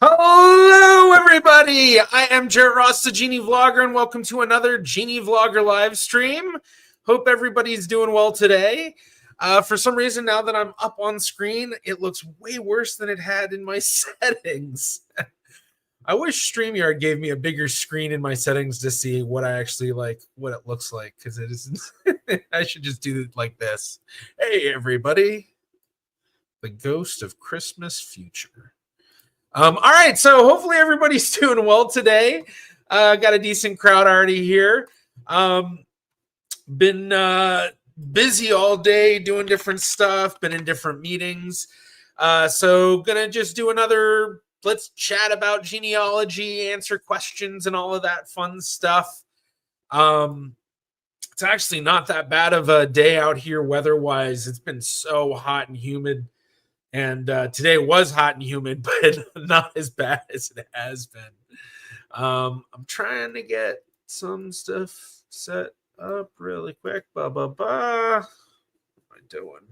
Hello, everybody. I am Jarrett Ross, the Genie Vlogger, and welcome to another Genie Vlogger live stream. Hope everybody's doing well today. For some reason, now that I'm up on screen, it looks way worse than it had in my settings. I wish StreamYard gave me a bigger screen in my settings to see what I actually like, what it looks like, because it isn't. I should just do it like this. Hey, everybody. The Ghost of Christmas Future. All right, so hopefully everybody's doing well today. Got a decent crowd already here. Been busy all day doing different stuff, been in different meetings. So gonna just do another, let's chat about genealogy, answer questions and all of that fun stuff. It's actually not that bad of a day out here weather-wise. It's been so hot and humid. And today was hot and humid, but not as bad as it has been. I'm trying to get some stuff set up really quick. What am I doing?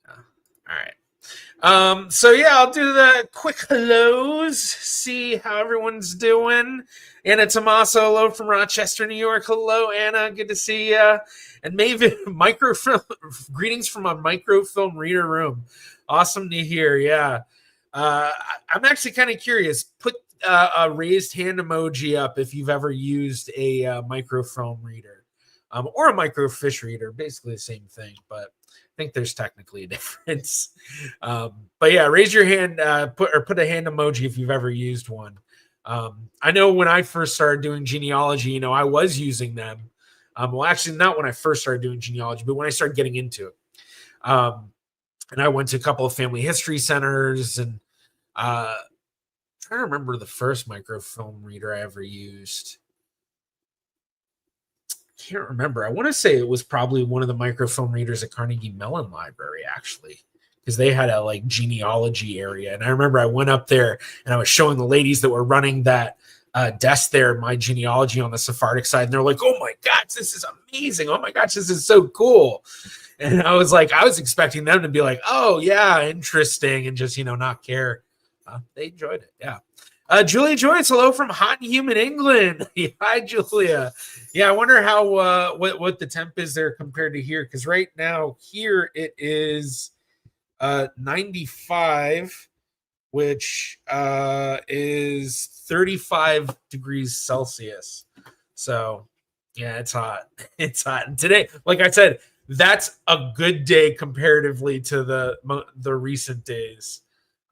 Yeah. All right. So yeah, I'll do the quick hellos, see how everyone's doing. Anna Tomaso, hello from Rochester, New York. Hello, Anna. Good to see you. And maybe microfilm greetings from a microfilm reader room. Awesome to hear. Yeah. I'm actually kind of curious. Put a raised hand emoji up if you've ever used a microfilm reader or a microfiche reader. Basically the same thing, but I think there's technically a difference. But yeah, raise your hand, put a hand emoji if you've ever used one. I know when I first started doing genealogy, I was using them. Well, actually, not when I first started doing genealogy, but when I started getting into it. And I went to a couple of family history centers, and I'm trying to remember the first microfilm reader I ever used. Can't remember. I want to say it was probably one of the microfilm readers at Carnegie Mellon Library, actually, because they had a genealogy area. And I remember I went up there and I was showing the ladies that were running that desk there, my genealogy on the Sephardic side, and they're like, "Oh my gosh, this is amazing! Oh my gosh, this is so cool!" And I was expecting them to be like, "Oh yeah, interesting," and just not care. They enjoyed it, yeah. Julia Joyce, hello from hot and humid England. Hi, Julia. Yeah, I wonder how what the temp is there compared to here, because right now here it is 95. Which is 35 degrees Celsius. So, yeah, it's hot. It's hot. And today, like I said, that's a good day comparatively to the recent days.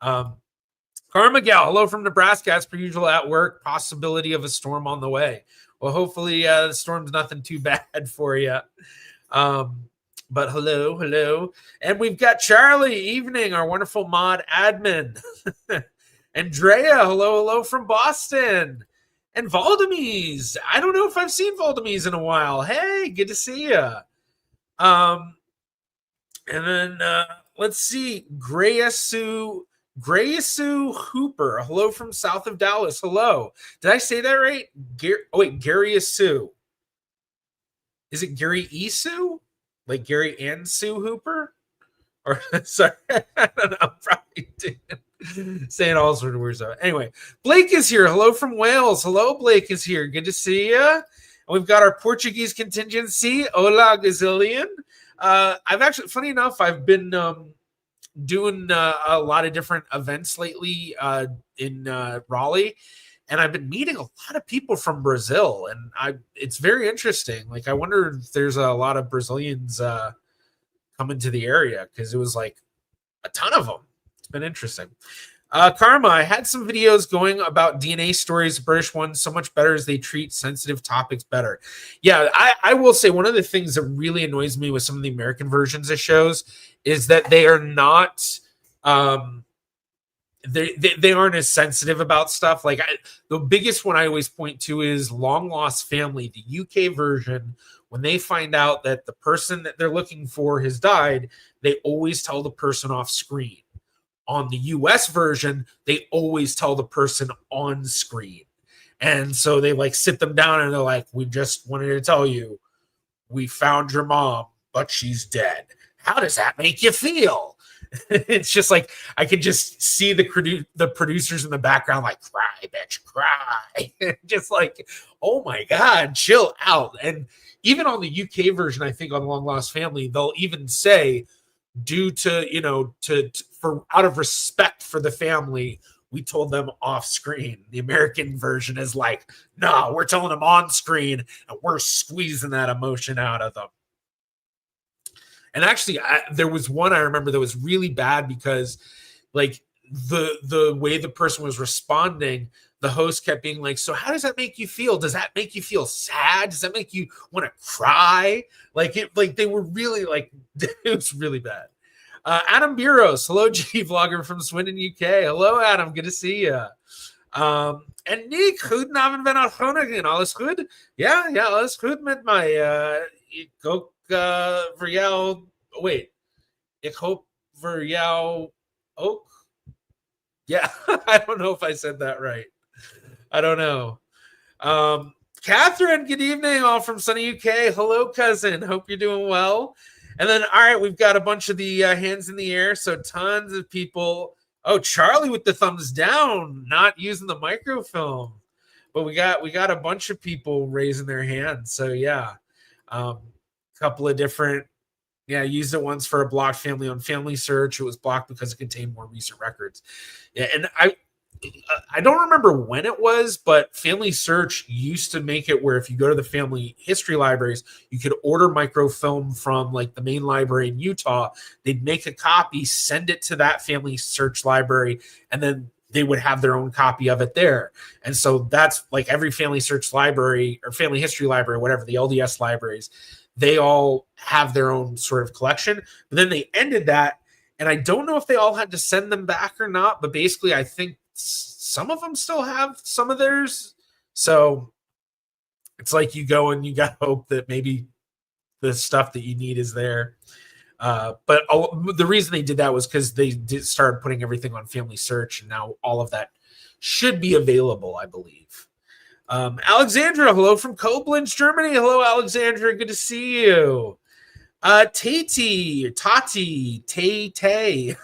Carmigel, hello from Nebraska. As per usual at work, possibility of a storm on the way. Well, hopefully the storm's nothing too bad for you. But hello. And we've got Charlie, evening, our wonderful mod admin. Andrea, hello from Boston. And Valdemies. I don't know if I've seen Valdemies in a while. Hey, good to see you. And then let's see. Grayasu Hooper. Hello from south of Dallas. Hello. Did I say that right? Gary Sue. Is it Gary Isu? Like Gary and Sue Hooper? Or sorry, I don't know. Probably did. Saying all sorts of weird stuff. Anyway, Blake is here. Hello from Wales. Hello, Blake is here. Good to see you. And we've got our Portuguese contingency. Hola, Gazillion. I've actually, funny enough, I've been doing a lot of different events lately in Raleigh. And I've been meeting a lot of people from Brazil, and it's very interesting. I wonder if there's a lot of Brazilians coming to the area, because it was a ton of them. It's been interesting. Karma, I had some videos going about DNA stories, British ones, so much better as they treat sensitive topics better. Yeah, I will say one of the things that really annoys me with some of the American versions of shows is that they are not... They aren't as sensitive about stuff. The biggest one I always point to is Long Lost Family, the UK version. When they find out that the person that they're looking for has died, they always tell the person off screen. On the US version, they always tell the person on screen. And so they sit them down and they're like, "We just wanted to tell you, we found your mom, but she's dead. How does that make you feel?" It's just like I could just see the producers in the background like, cry, bitch, cry. Just like, oh my God, chill out. And even on the UK version, I think on Long Lost Family, they'll even say, due to, for out of respect for the family, we told them off screen. The American version is like, no, we're telling them on screen and we're squeezing that emotion out of them. And actually, there was one I remember that was really bad because, like, the way the person was responding, the host kept being like, "So how does that make you feel? Does that make you feel sad? Does that make you want to cry?" Like they were really like, it was really bad. Adam Buros, hello, G vlogger from Swindon, UK. Hello, Adam, good to see you. En Nick, goedenavond, ben al Groningen. Alles goed? Ja, alles goed met mij. Ik ook voor jou. Wait, ik hoop voor jou ook. Yeah, I don't know if I said that right. I don't know. Catherine, good evening, all from sunny UK. Hello, cousin. Hope you're doing well. And then, all right, we've got a bunch of the hands in the air. So tons of people. Oh, Charlie with the thumbs down, not using the microfilm. But we got a bunch of people raising their hands. So yeah, couple of different. Yeah, I used it once for a blocked family on Family Search. It was blocked because it contained more recent records. Yeah, and I don't remember when it was, but Family Search used to make it where if you go to the family history libraries, you could order microfilm from like the main library in Utah. They'd make a copy, send it to that Family Search library, and then they would have their own copy of it there. And so that's like every Family Search library or family history library, whatever, the LDS libraries, they all have their own sort of collection. But then they ended that, and I don't know if they all had to send them back or not, but basically I think some of them still have some of theirs. So it's like you go and you got to hope that maybe the stuff that you need is there. But the reason they did that was because they started putting everything on Family Search, and now all of that should be available, I believe. Alexandra, hello from Koblenz, Germany. Hello, Alexandra. Good to see you. Tati, Tay.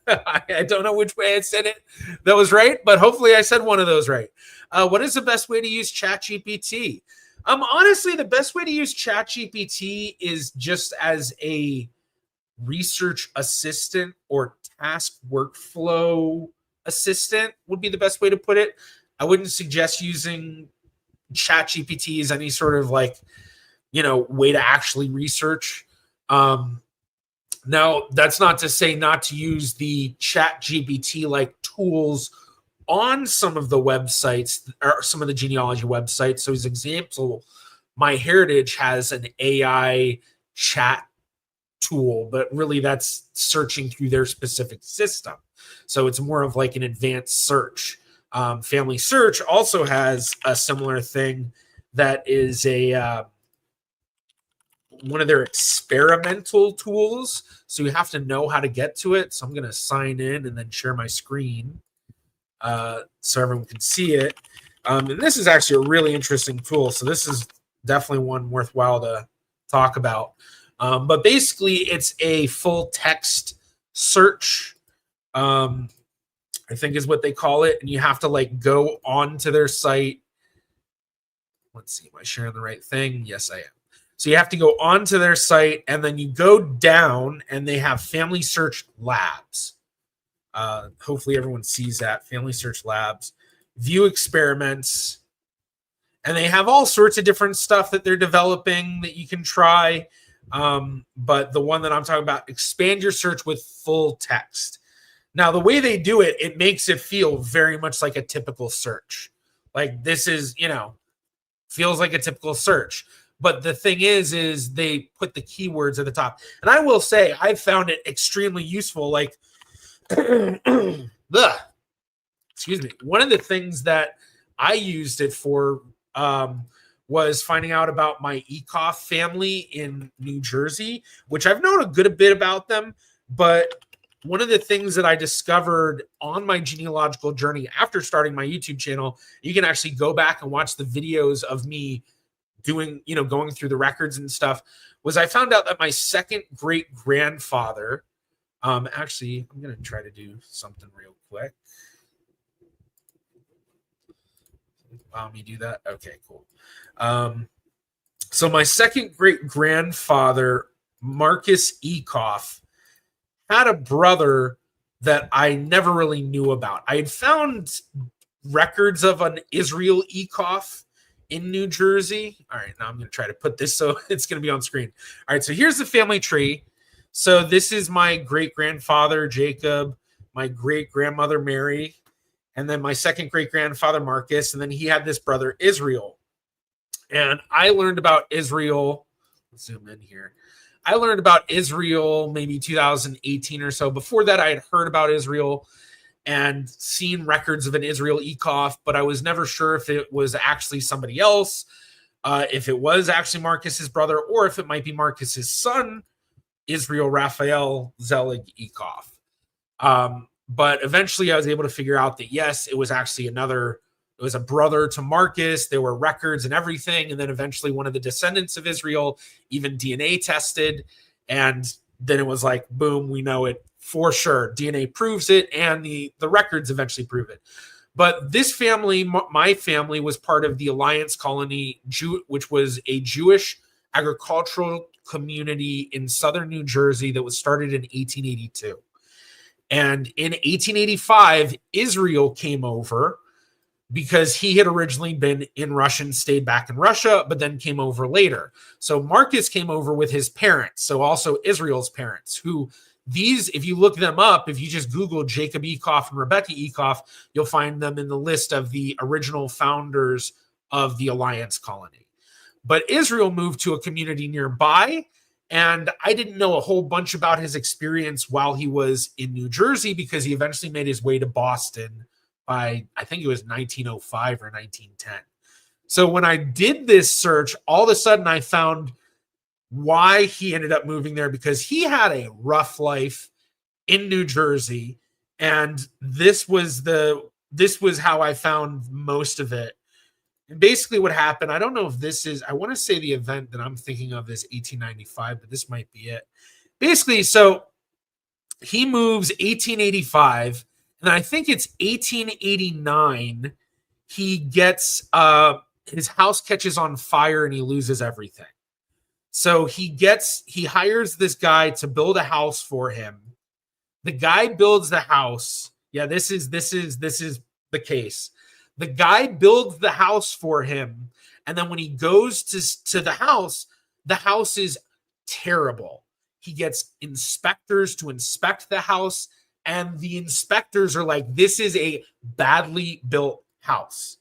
I don't know which way I said it that was right, but hopefully I said one of those right. What is the best way to use ChatGPT? Honestly, the best way to use ChatGPT is just as a research assistant or task workflow assistant would be the best way to put it. I wouldn't suggest using ChatGPT as any sort of like, way to actually research. Now, that's not to say not to use the ChatGPT like tools on some of the websites or some of the genealogy websites. So as example, MyHeritage has an AI chat tool, but really that's searching through their specific system. So it's more of like an advanced search. Family Search also has a similar thing that is one of their experimental tools. So you have to know how to get to it. So I'm going to sign in and then share my screen so everyone can see it. And this is actually a really interesting tool. So this is definitely one worthwhile to talk about. But basically, it's a full text search. I think is what they call it. And you have to like go onto their site. Let's see, am I sharing the right thing? Yes, I am. So you have to go onto their site and then you go down and they have Family Search Labs. Hopefully everyone sees that. Family Search Labs, view experiments, and they have all sorts of different stuff that they're developing that you can try. But the one that I'm talking about, expand your search with full text. Now, the way they do it, it makes it feel very much like a typical search. Like this is, feels like a typical search. But the thing is they put the keywords at the top. And I will say, I found it extremely useful. Like, excuse me. One of the things that I used it for was finding out about my Ekoff family in New Jersey, which I've known a good bit about them. But one of the things that I discovered on my genealogical journey after starting my YouTube channel, you can actually go back and watch the videos of me doing, going through the records and stuff, was I found out that my second great grandfather Actually, I'm going to try to do something real quick. Allow me to do that. Okay, cool. So my second great grandfather, Marcus Ecoff, had a brother that I never really knew about. I had found records of an Israel Ecoff in New Jersey. All right, now I'm going to try to put this so it's going to be on screen. All right, so here's the family tree. So this is my great grandfather, Jacob, my great grandmother, Mary, and then my second great grandfather, Marcus, and then he had this brother, Israel. And I learned about Israel. Let's zoom in here. I learned about Israel maybe 2018 or so. Before that, I had heard about Israel and seen records of an Israel Ecoff, but I was never sure if it was actually somebody else, if it was actually Marcus's brother, or if it might be Marcus's son, Israel Raphael Zelig Ecoff. But eventually I was able to figure out that, yes, it was actually it was a brother to Marcus. There were records and everything. And then eventually one of the descendants of Israel even DNA tested. And then it was like, boom, we know it for sure. DNA proves it. And the records eventually prove it. But this family, my family, was part of the Alliance Colony, which was a Jewish agricultural community in southern New Jersey that was started in 1882. And in 1885, Israel came over because he had originally been in Russia and stayed back in Russia, but then came over later. So Marcus came over with his parents, so also Israel's parents, who these, if you look them up, if you just Google Jacob Ecoff and Rebecca Ecoff, you'll find them in the list of the original founders of the Alliance Colony. But Israel moved to a community nearby, and I didn't know a whole bunch about his experience while he was in New Jersey because he eventually made his way to Boston by, I think it was 1905 or 1910. So when I did this search, all of a sudden I found why he ended up moving there, because he had a rough life in New Jersey. And this was how I found most of it. And basically what happened, I don't know if this is, I want to say the event that I'm thinking of is 1895, but this might be it. Basically, so he moves 1885, and I think it's 1889, he gets, his house catches on fire and he loses everything. So he hires this guy to build a house for him. The guy builds the house. Yeah, this is the case. The guy builds the house for him, and then when he goes to the house is terrible. He gets inspectors to inspect the house, and the inspectors are like, this is a badly built house.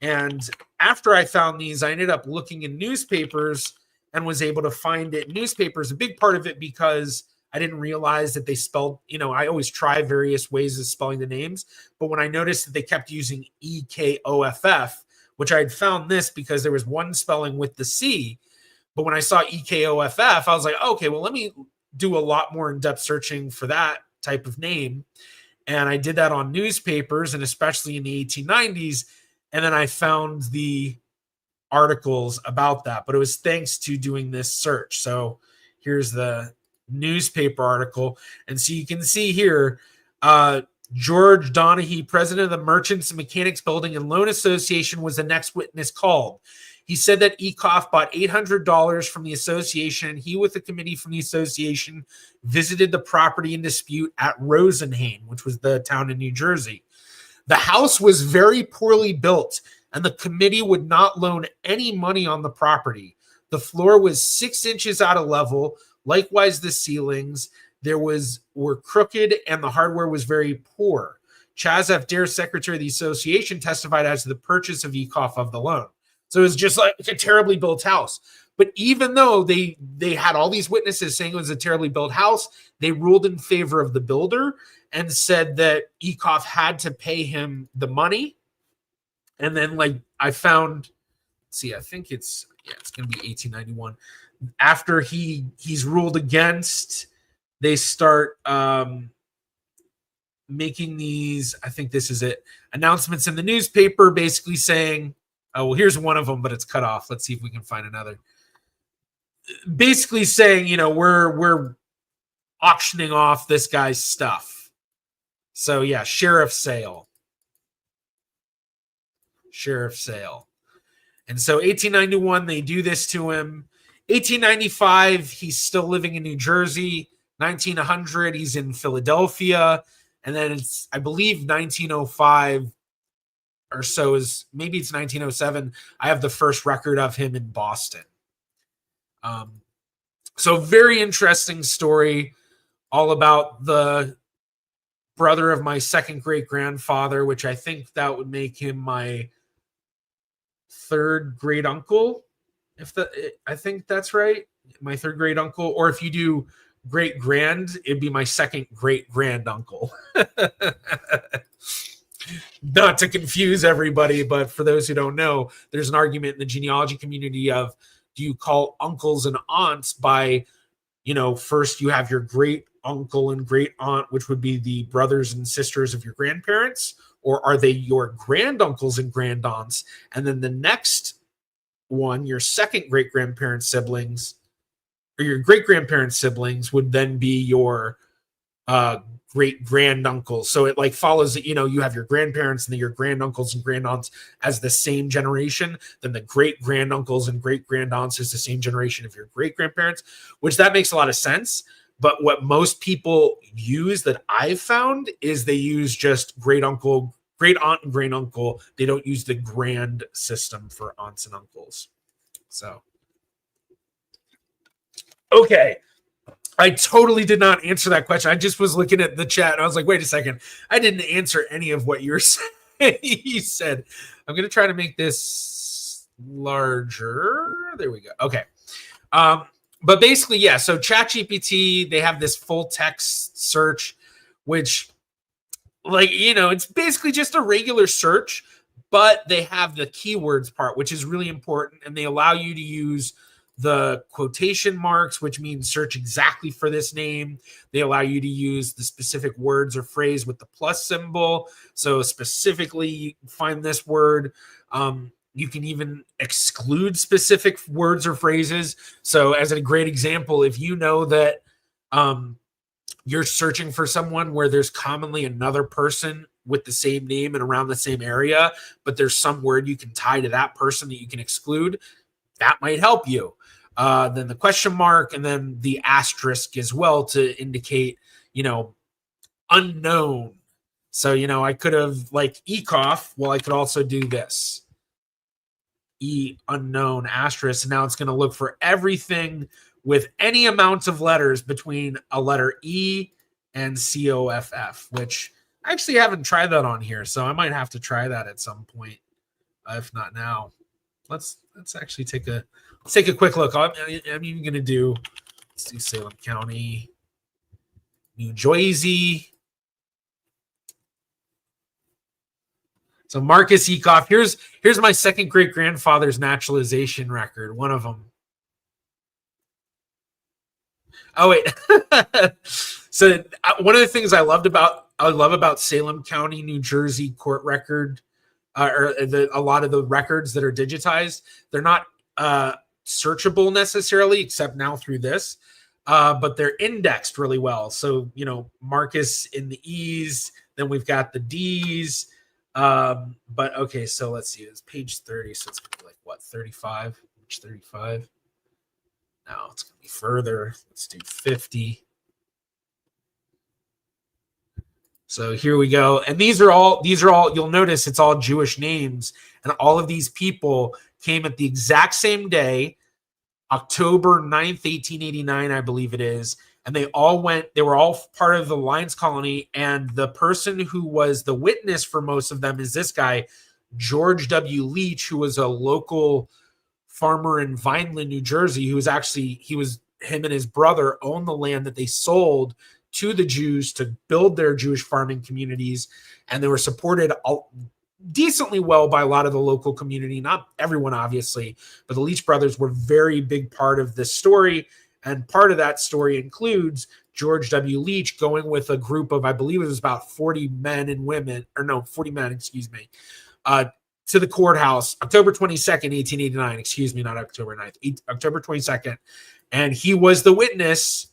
And after I found these, I ended up looking in newspapers and was able to find it in newspapers. A big part of it because I didn't realize that they spelled, I always try various ways of spelling the names, but when I noticed that they kept using E-K-O-F-F, which I had found this because there was one spelling with the C, but when I saw E-K-O-F-F, I was like, okay, well, let me do a lot more in-depth searching for that type of name. And I did that on newspapers, and especially in the 1890s, and then I found the articles about that, but it was thanks to doing this search. So here's the newspaper article, and so you can see here, George Donahue, president of the Merchants and Mechanics Building and Loan Association, was the next witness called. He said that Ecoff bought $800 from the association, and he with the committee from the association visited the property in dispute at Rosenhain, which was the town in New Jersey. The house was very poorly built, and the committee would not loan any money on the property. The floor was 6 inches out of level. Likewise, the ceilings were crooked, and the hardware was very poor. Chaz F. Dare, secretary of the association, testified as to the purchase of Ecoff of the loan. So it was just like a terribly built house. But even though they had all these witnesses saying it was a terribly built house, they ruled in favor of the builder and said that Ecoff had to pay him the money. And then, I found, I think it's going to be 1891. After he's ruled against, they start making these, I think this is it, announcements in the newspaper basically saying, oh, well, here's one of them, but it's cut off. Let's see if we can find another. Basically saying, we're auctioning off this guy's stuff. So yeah, sheriff sale. Sheriff sale. And so 1891, they do this to him. 1895, he's still living in New Jersey. 1900, he's in Philadelphia. And then it's, I believe, 1905 or so is, maybe it's 1907. I have the first record of him in Boston. So very interesting story, all about the brother of my second great grandfather, which I think that would make him my third great uncle. I think that's right, my third great uncle. Or if you do great grand, it'd be my second great grand uncle. Not to confuse everybody, but for those who don't know, there's an argument in the genealogy community of, do you call uncles and aunts by, first you have your great uncle and great aunt, which would be the brothers and sisters of your grandparents, or are they your granduncles and grandaunts? And then the next one, your second great grandparents' siblings, or your great grandparents' siblings, would then be your great granduncles. So it like follows that, you have your grandparents and then your granduncles and grandaunts as the same generation. Then the great granduncles and great grandaunts is the same generation of your great grandparents, which that makes a lot of sense. But what most people use that I've found is they use just great uncle, great aunt, and great uncle. They don't use the grand system for aunts and uncles. So, okay. I totally did not answer that question. I just was looking at the chat and I was like, wait a second. I didn't answer any of what you're saying. You said, I'm going to try to make this larger. There we go. Okay. But basically, yeah. So ChatGPT, they have this full text search, which it's basically just a regular search, but they have the keywords part, which is really important. And they allow you to use the quotation marks, which means search exactly for this name. They allow you to use the specific words or phrase with the plus symbol. So specifically, you find this word. You can even exclude specific words or phrases. So as a great example, if you know that you're searching for someone where there's commonly another person with the same name and around the same area, but there's some word you can tie to that person that you can exclude, that might help you. Then the question mark and then the asterisk as well to indicate, unknown. So, I could have like ECOF. Well, I could also do this. Unknown asterisk. And now it's going to look for everything with any amount of letters between a letter E and COFF, which I actually haven't tried that on here. So I might have to try that at some point, if not now. Let's actually take a quick look. I'm even going to do, let's do Salem County, New Jersey. So Marcus Ecoff, here's my second great grandfather's naturalization record, one of them. Oh wait. So one of the things I love about Salem County, New Jersey court record, a lot of the records that are digitized, they're not searchable necessarily, except now through this, but they're indexed really well. So, Marcus in the E's, then we've got the D's. But okay, so let's see, it's page 30. So it's gonna be like what, 35? Page 35. Now it's gonna be further. Let's do 50. So here we go. And these are all, you'll notice it's all Jewish names. And all of these people came at the exact same day, October 9th, 1889, I believe it is. And they were all part of the Lions colony. And the person who was the witness for most of them is this guy, George W. Leach, who was a local farmer in Vineland, New Jersey, him and his brother owned the land that they sold to the Jews to build their Jewish farming communities. And they were supported decently well by a lot of the local community, not everyone, obviously, but the Leach brothers were a very big part of this story. And part of that story includes George W. Leach going with a group of, I believe it was about 40 men, excuse me, to the courthouse, October 22nd, 1889, excuse me, not October 9th, October 22nd. And he was the witness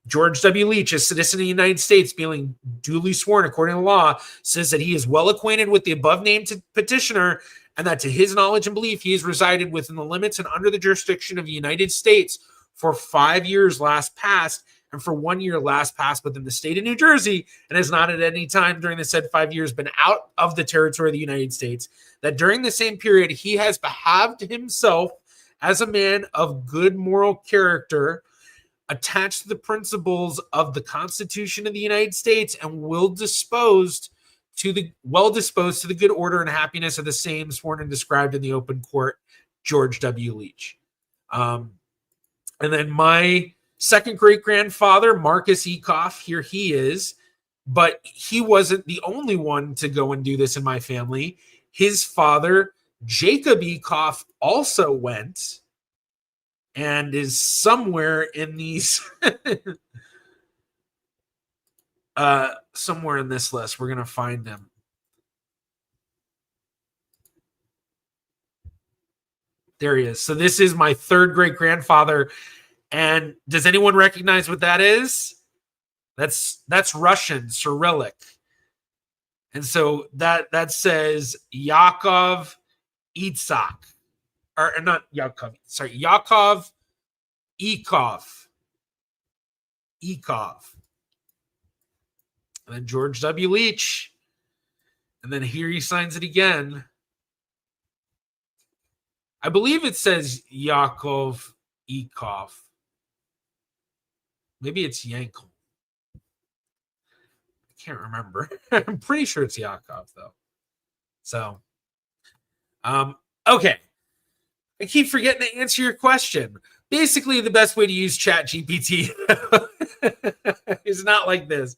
George W. Leach, a citizen of the United States, being duly sworn according to law, says that he is well acquainted with the above-named petitioner and that to his knowledge and belief, he has resided within the limits and under the jurisdiction of the United States for 5 years last past and for 1 year last past within the state of New Jersey and has not at any time during the said 5 years been out of the territory of the United States, that during the same period he has behaved himself as a man of good moral character, attached to the principles of the Constitution of the United States, and well disposed to the good order and happiness of the same, sworn and described in the open court, George W. Leach. And then my second great grandfather, Marcus Ecoff, here he is, but he wasn't the only one to go and do this in my family. His father, Jacob Ecoff, also went and is somewhere in these somewhere in this list. We're going to find him. There he is. So this is my third great grandfather. And does anyone recognize what that is? That's Russian, Cyrillic. And so that says Yaakov Itzhak. Or not Yaakov, sorry, Yaakov Ecoff. Ecoff. And then George W. Leach. And then here he signs it again. I believe it says Yaakov Ecoff. Maybe it's Yankel. I can't remember. I'm pretty sure it's Yakov, though. So, okay. I keep forgetting to answer your question. Basically, the best way to use ChatGPT is not like this.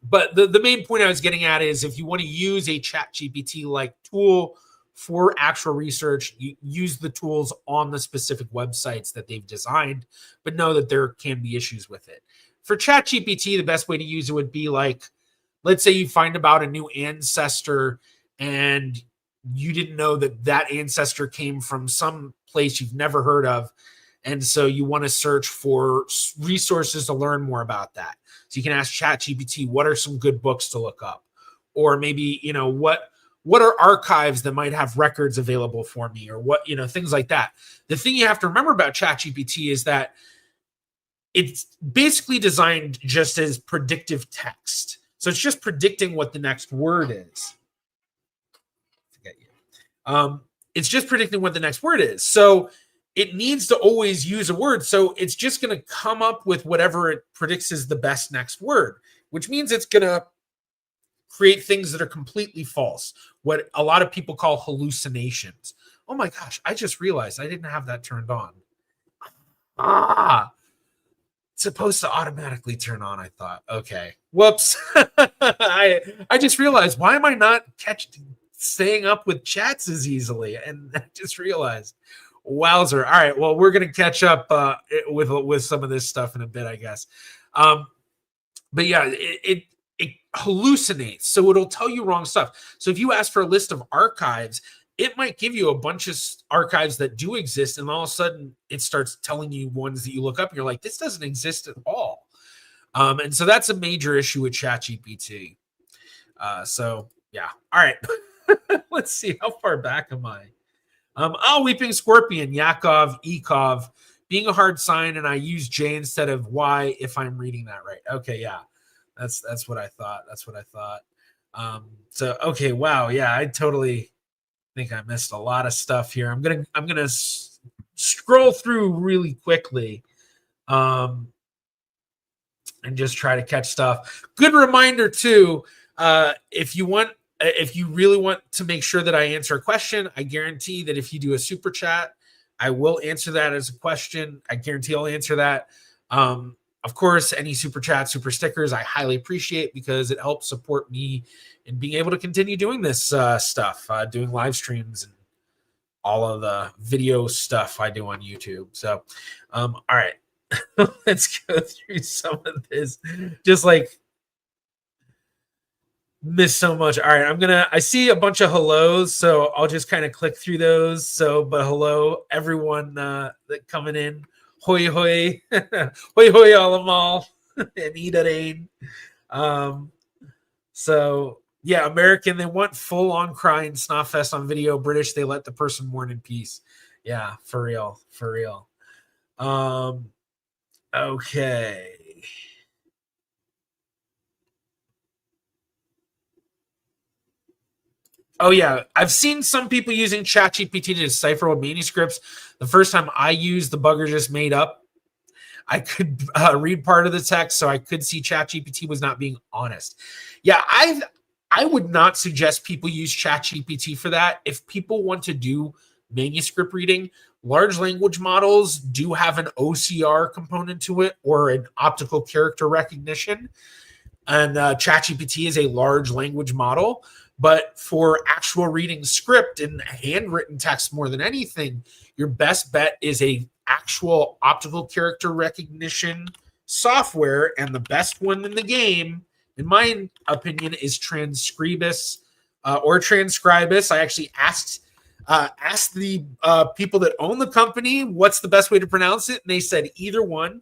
But the main point I was getting at is if you want to use a ChatGPT-like tool for actual research, you use the tools on the specific websites that they've designed, but know that there can be issues with it. For ChatGPT, the best way to use it would be like, let's say you find about a new ancestor and you didn't know that ancestor came from some place you've never heard of. And so you want to search for resources to learn more about that. So you can ask ChatGPT, what are some good books to look up? Or maybe, what are archives that might have records available for me, or what, things like that. The thing you have to remember about ChatGPT is that it's basically designed just as predictive text. So it's just predicting what the next word is. It's just predicting what the next word is. So it needs to always use a word. So it's just going to come up with whatever it predicts is the best next word, which means it's going to create things that are completely false, what a lot of people call hallucinations. Oh my gosh, I just realized I didn't have that turned on. It's supposed to automatically turn on, I thought. Okay. Whoops. I just realized, why am I not staying up with chats as easily? And I just realized, wowzer. All right, well, we're going to catch up with some of this stuff in a bit, I guess. But yeah, it hallucinates, so it'll tell you wrong stuff. So if you ask for a list of archives, it might give you a bunch of archives that do exist, and all of a sudden it starts telling you ones that you look up and you're like, this doesn't exist at all. And so that's a major issue with ChatGPT. So yeah, all right. Let's see, how far back am I? Weeping Scorpion, Yakov, Ekov, being a hard sign, and I use J instead of Y if I'm reading that right. Okay, yeah. That's what I thought. So okay, wow, yeah, I totally think I missed a lot of stuff here. I'm gonna scroll through really quickly, and just try to catch stuff. Good reminder too, if you really want to make sure that I answer a question, I guarantee that if you do a super chat, I will answer that as a question. I guarantee I'll answer that. Of course, any super chat, super stickers, I highly appreciate, because it helps support me in being able to continue doing this stuff, doing live streams and all of the video stuff I do on YouTube. So, all right, let's go through some of this. Just like miss so much. All right, I see a bunch of hellos, so I'll just kind of click through those. So, but hello, everyone that coming in. Hoi hoi, hoi hoi allemaal, and iedereen. So yeah, American, they want full on crying snotfest on video. British, they let the person mourn in peace. Yeah, for real, for real. Okay. Oh yeah, I've seen some people using ChatGPT to decipher what manuscripts. The first time I used, the bugger just made up. I could read part of the text, so I could see ChatGPT was not being honest. Yeah, I would not suggest people use ChatGPT for that. If people want to do manuscript reading, large language models do have an OCR component to it, or an optical character recognition. And ChatGPT is a large language model. But for actual reading script and handwritten text more than anything, your best bet is a actual optical character recognition software, and the best one in the game, in my opinion, is Transcribus or Transcribus. I actually asked the people that own the company what's the best way to pronounce it, and they said either one.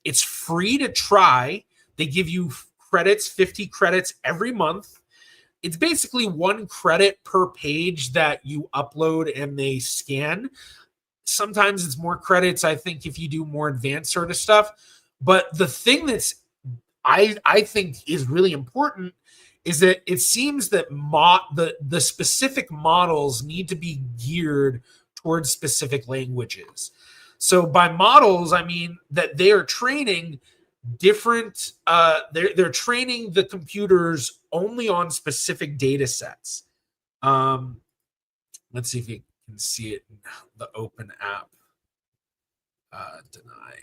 It's free to try. They give you credits, 50 credits every month. It's basically 1 credit per page that you upload and they scan. Sometimes it's more credits, I think, if you do more advanced sort of stuff. But the thing that's I think is really important is that it seems that the specific models need to be geared towards specific languages. So by models, I mean that they are training different they're training the computers only on specific data sets. Let's see if you can see it in the open app. Deny.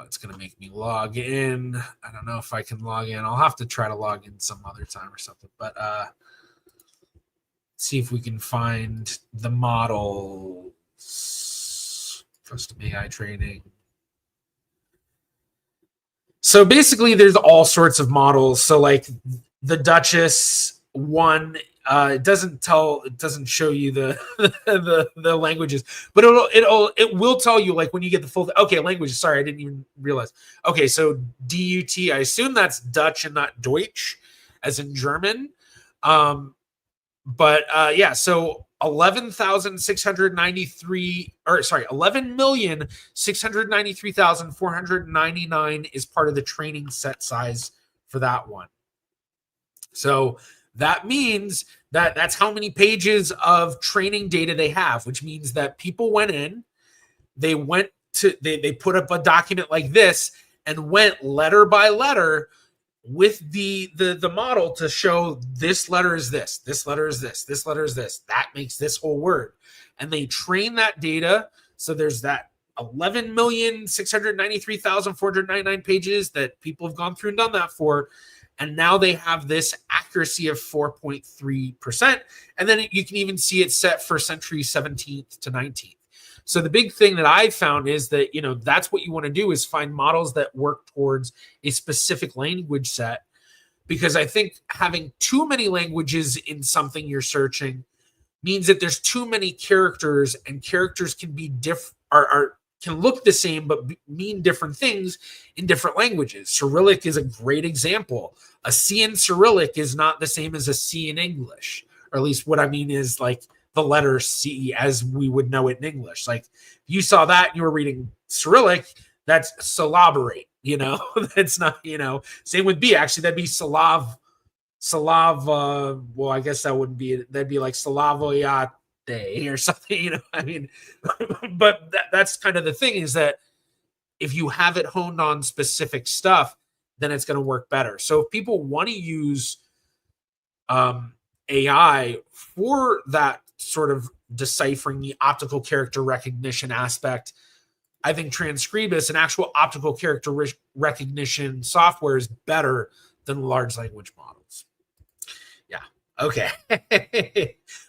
It's gonna make me log in. I don't know if I can log in. I'll have to try to log in some other time or something. But see if we can find the models. Custom AI training. So basically, there's all sorts of models. So like the Duchess one, it doesn't show you the the languages, but it will tell you like when you get the full. Okay, languages. Sorry, I didn't even realize. Okay, so DUT. I assume that's Dutch and not Deutsch, as in German. But yeah, so 11,693,499 is part of the training set size for that one. So that means that that's how many pages of training data they have, which means that people went in, they put up a document like this and went letter by letter with the model to show this letter is this letter is this letter is this, that makes this whole word. And they train that data. So there's that 11,693,499 pages that people have gone through and done that for. And now they have this accuracy of 4.3%. And then you can even see it set for century 17th to 19th. So the big thing that I found is that, that's what you want to do, is find models that work towards a specific language set. Because I think having too many languages in something you're searching means that there's too many characters, and characters can be can look the same but mean different things in different languages. Cyrillic is a great example. A C in Cyrillic is not the same as a C in English, or at least what I mean is like the letter C as we would know it in English. Like if you saw that and you were reading Cyrillic, that's syllaborate, that's not, same with B. Actually, that'd be Slav. Well, I guess that wouldn't be it. That'd be like Slavoyate or something, I mean, but that's kind of the thing, is that if you have it honed on specific stuff, then it's going to work better. So if people want to use AI for that sort of deciphering the optical character recognition aspect, I think Transcribus, an actual optical character recognition software, is better than large language models. Yeah. Okay.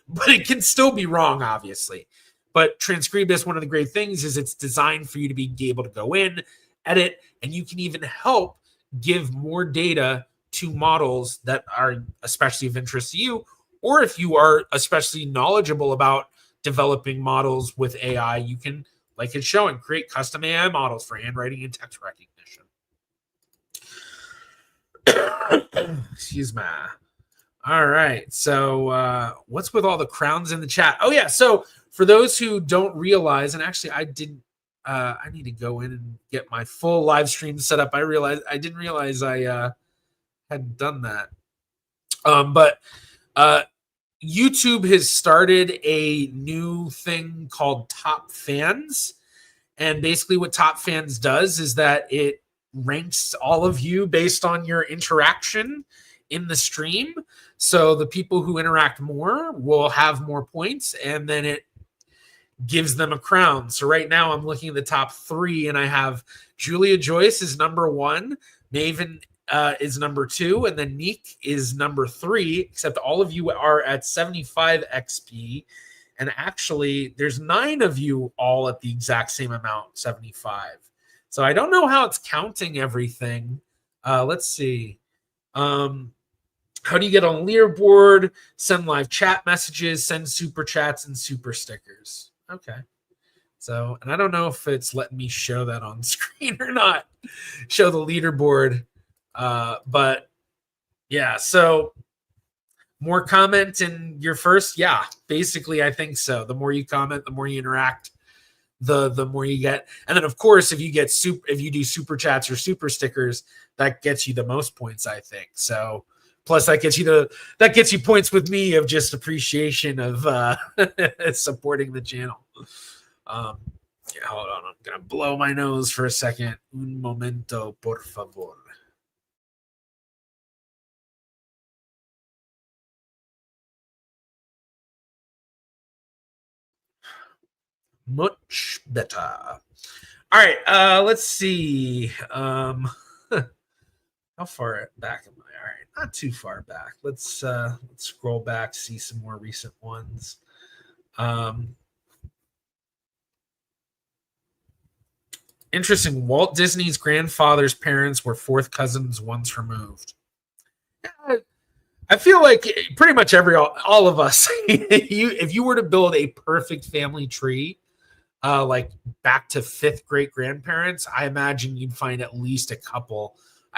But it can still be wrong, obviously. But Transcribus, one of the great things is it's designed for you to be able to go in, edit, and you can even help give more data to models that are especially of interest to you, or if you are especially knowledgeable about developing models with AI, you can, like it's showing, create custom AI models for handwriting and text recognition. Excuse me. All right. So what's with all the crowns in the chat? Oh, yeah. So for those who don't realize, and actually I didn't, I need to go in and get my full live stream set up. I didn't realize I hadn't done that. But YouTube has started a new thing called Top Fans. And basically what Top Fans does is that it ranks all of you based on your interaction in the stream. So the people who interact more will have more points, and then it gives them a crown. So right now I'm looking at the top 3, and I have Julia Joyce is number 1, Maven is number 2, and then Neek is number 3, except all of you are at 75 XP. And actually, there's 9 of you all at the exact same amount, 75. So I don't know how it's counting everything. Let's see. How do you get on leaderboard? Send live chat messages, send super chats, and super stickers. Okay. So, and I don't know if it's letting me show that on screen or not. Show the leaderboard. But yeah, so more comment in your first, yeah, basically I think so. The more you comment, the more you interact, the more you get. And then of course, if you do super chats or super stickers, that gets you the most points, I think. So plus that gets you points with me of just appreciation of supporting the channel. Yeah, hold on, I'm gonna blow my nose for a second. Un momento, por favor. Much better. All right, let's see. How far back am I? All right, not too far back. Let's scroll back, see some more recent ones. Interesting. Walt Disney's grandfather's parents were 4th cousins once removed. I feel like pretty much all of us, if you were to build a perfect family tree, like back to 5th great grandparents, I imagine you'd find at least a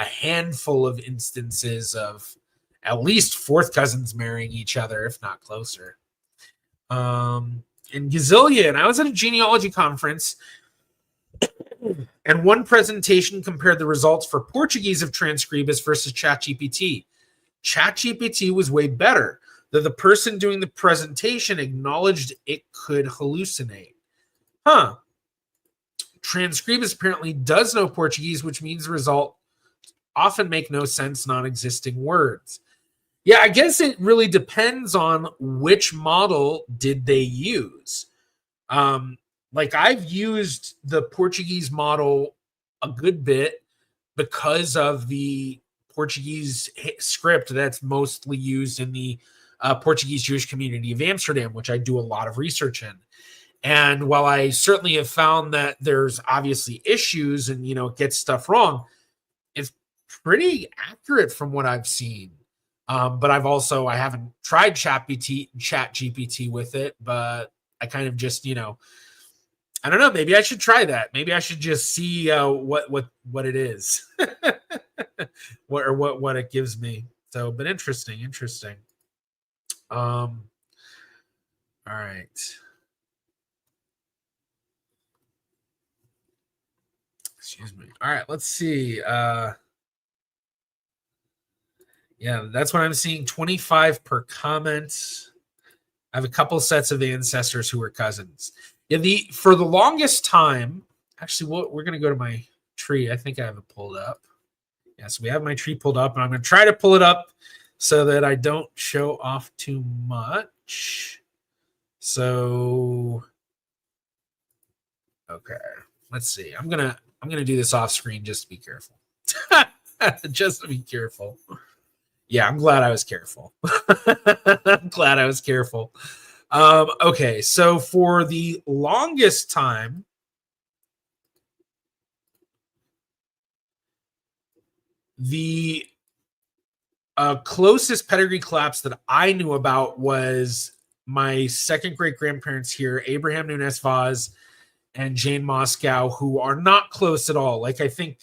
handful of instances of at least 4th cousins marrying each other, if not closer. And gazillion. I was at a genealogy conference, and one presentation compared the results for Portuguese of Transcribus versus ChatGPT. ChatGPT was way better, though the person doing the presentation acknowledged it could hallucinate. Transcribus apparently does know Portuguese, which means the result often make no sense, non-existing words. Yeah, I guess it really depends on which model did they use. Like I've used the Portuguese model a good bit because of the Portuguese script that's mostly used in the Portuguese Jewish community of Amsterdam, which I do a lot of research in. And while I certainly have found that there's obviously issues and, gets stuff wrong, it's pretty accurate from what I've seen. But I haven't tried Chat GPT with it, but I kind of just, I don't know. Maybe I should try that. Maybe I should just see what it is, what it gives me. So, but interesting. All right. Excuse me. All right. Let's see. Yeah, that's what I'm seeing. 25 per comment. I have a couple sets of ancestors who are cousins. Yeah, for the longest time, actually, we're going to go to my tree. I think I have it pulled up. Yeah, so we have my tree pulled up, and I'm going to try to pull it up so that I don't show off too much. So, okay, let's see. I'm gonna do this off screen just to be careful. Just to be careful. Yeah, I'm glad I was careful. I'm glad I was careful. Okay, so for the longest time, the closest pedigree collapse that I knew about was my second great grandparents here, Abraham Nunes Vaz and Jane Moscow, who are not close at all. Like, I think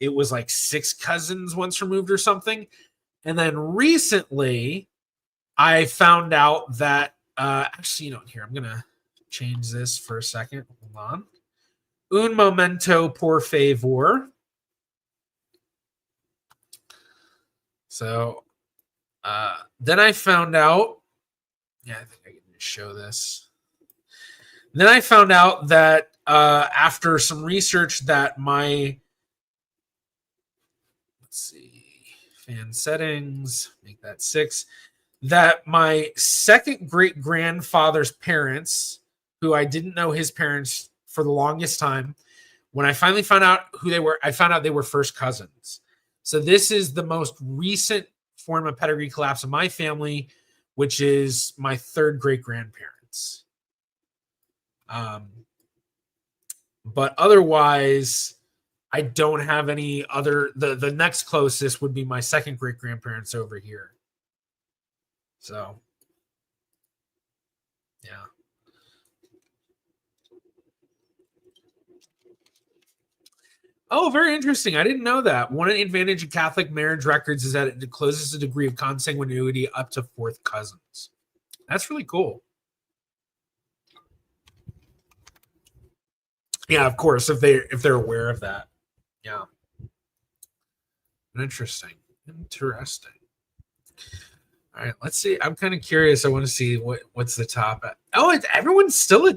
it was like 6 cousins once removed or something. And then recently I found out that actually, here, I'm gonna change this for a second. Hold on. Un momento, por favor. So then I found out, I think I can just show this. Then I found out that after some research that let's see, fan settings, make that 6, that my second great grandfather's parents, who I didn't know his parents for the longest time, when I finally found out who they were, I found out they were first cousins. So this is the most recent form of pedigree collapse of my family, which is my third great grandparents. But otherwise, I don't have any other. The next closest would be my second great grandparents over here. So, yeah. Oh, very interesting. I didn't know that. One advantage of Catholic marriage records is that it discloses a degree of consanguinity up to 4th cousins. That's really cool. Yeah, of course, if they're aware of that. Yeah. Interesting. All right, let's see. I'm kind of curious. I want to see what's the top at. Oh, everyone's still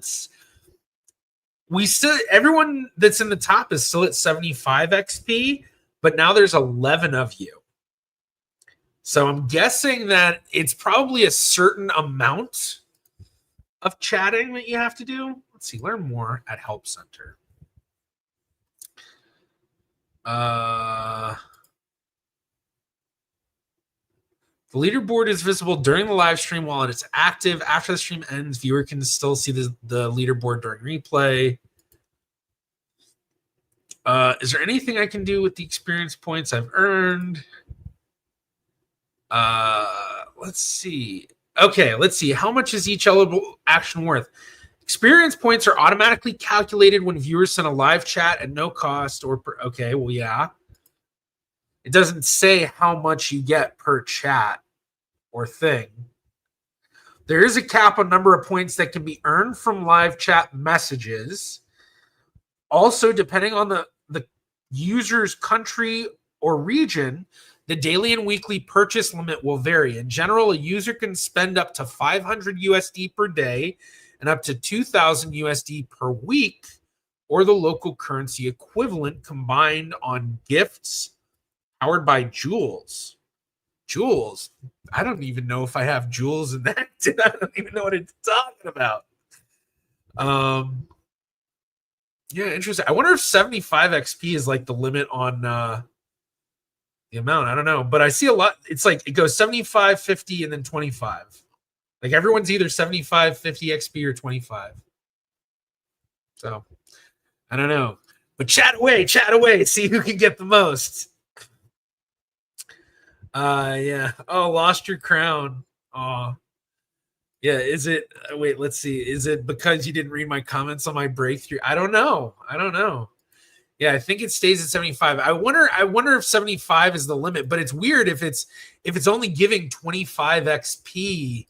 everyone that's in the top is still at 75 XP, but now there's 11 of you. So I'm guessing that it's probably a certain amount of chatting that you have to do. Let's see, learn more at Help Center. The leaderboard is visible during the live stream while it's active. After the stream ends, viewer can still see the leaderboard during replay. Is there anything I can do with the experience points I've earned? Let's see. Okay, let's see. How much is each eligible action worth? Experience points are automatically calculated when viewers send a live chat at no cost okay, well, yeah. It doesn't say how much you get per chat or thing. There is a cap on number of points that can be earned from live chat messages. Also, depending on the user's country or region, the daily and weekly purchase limit will vary. In general, a user can spend up to 500 USD per day and up to 2,000 USD per week, or the local currency equivalent combined on gifts powered by jewels. Jewels? I don't even know if I have jewels in that. I don't even know what it's talking about. Yeah, interesting. I wonder if 75 XP is like the limit on the amount. I don't know, but I see a lot. It's like it goes 75, 50, and then 25. Like everyone's either 75, 50 XP or 25. So I don't know, but chat away, see who can get the most. Yeah. Oh, lost your crown. Oh, yeah. Is it? Wait, let's see. Is it because you didn't read my comments on my breakthrough? I don't know. Yeah, I think it stays at 75. I wonder if 75 is the limit, but it's weird if it's only giving 25 XP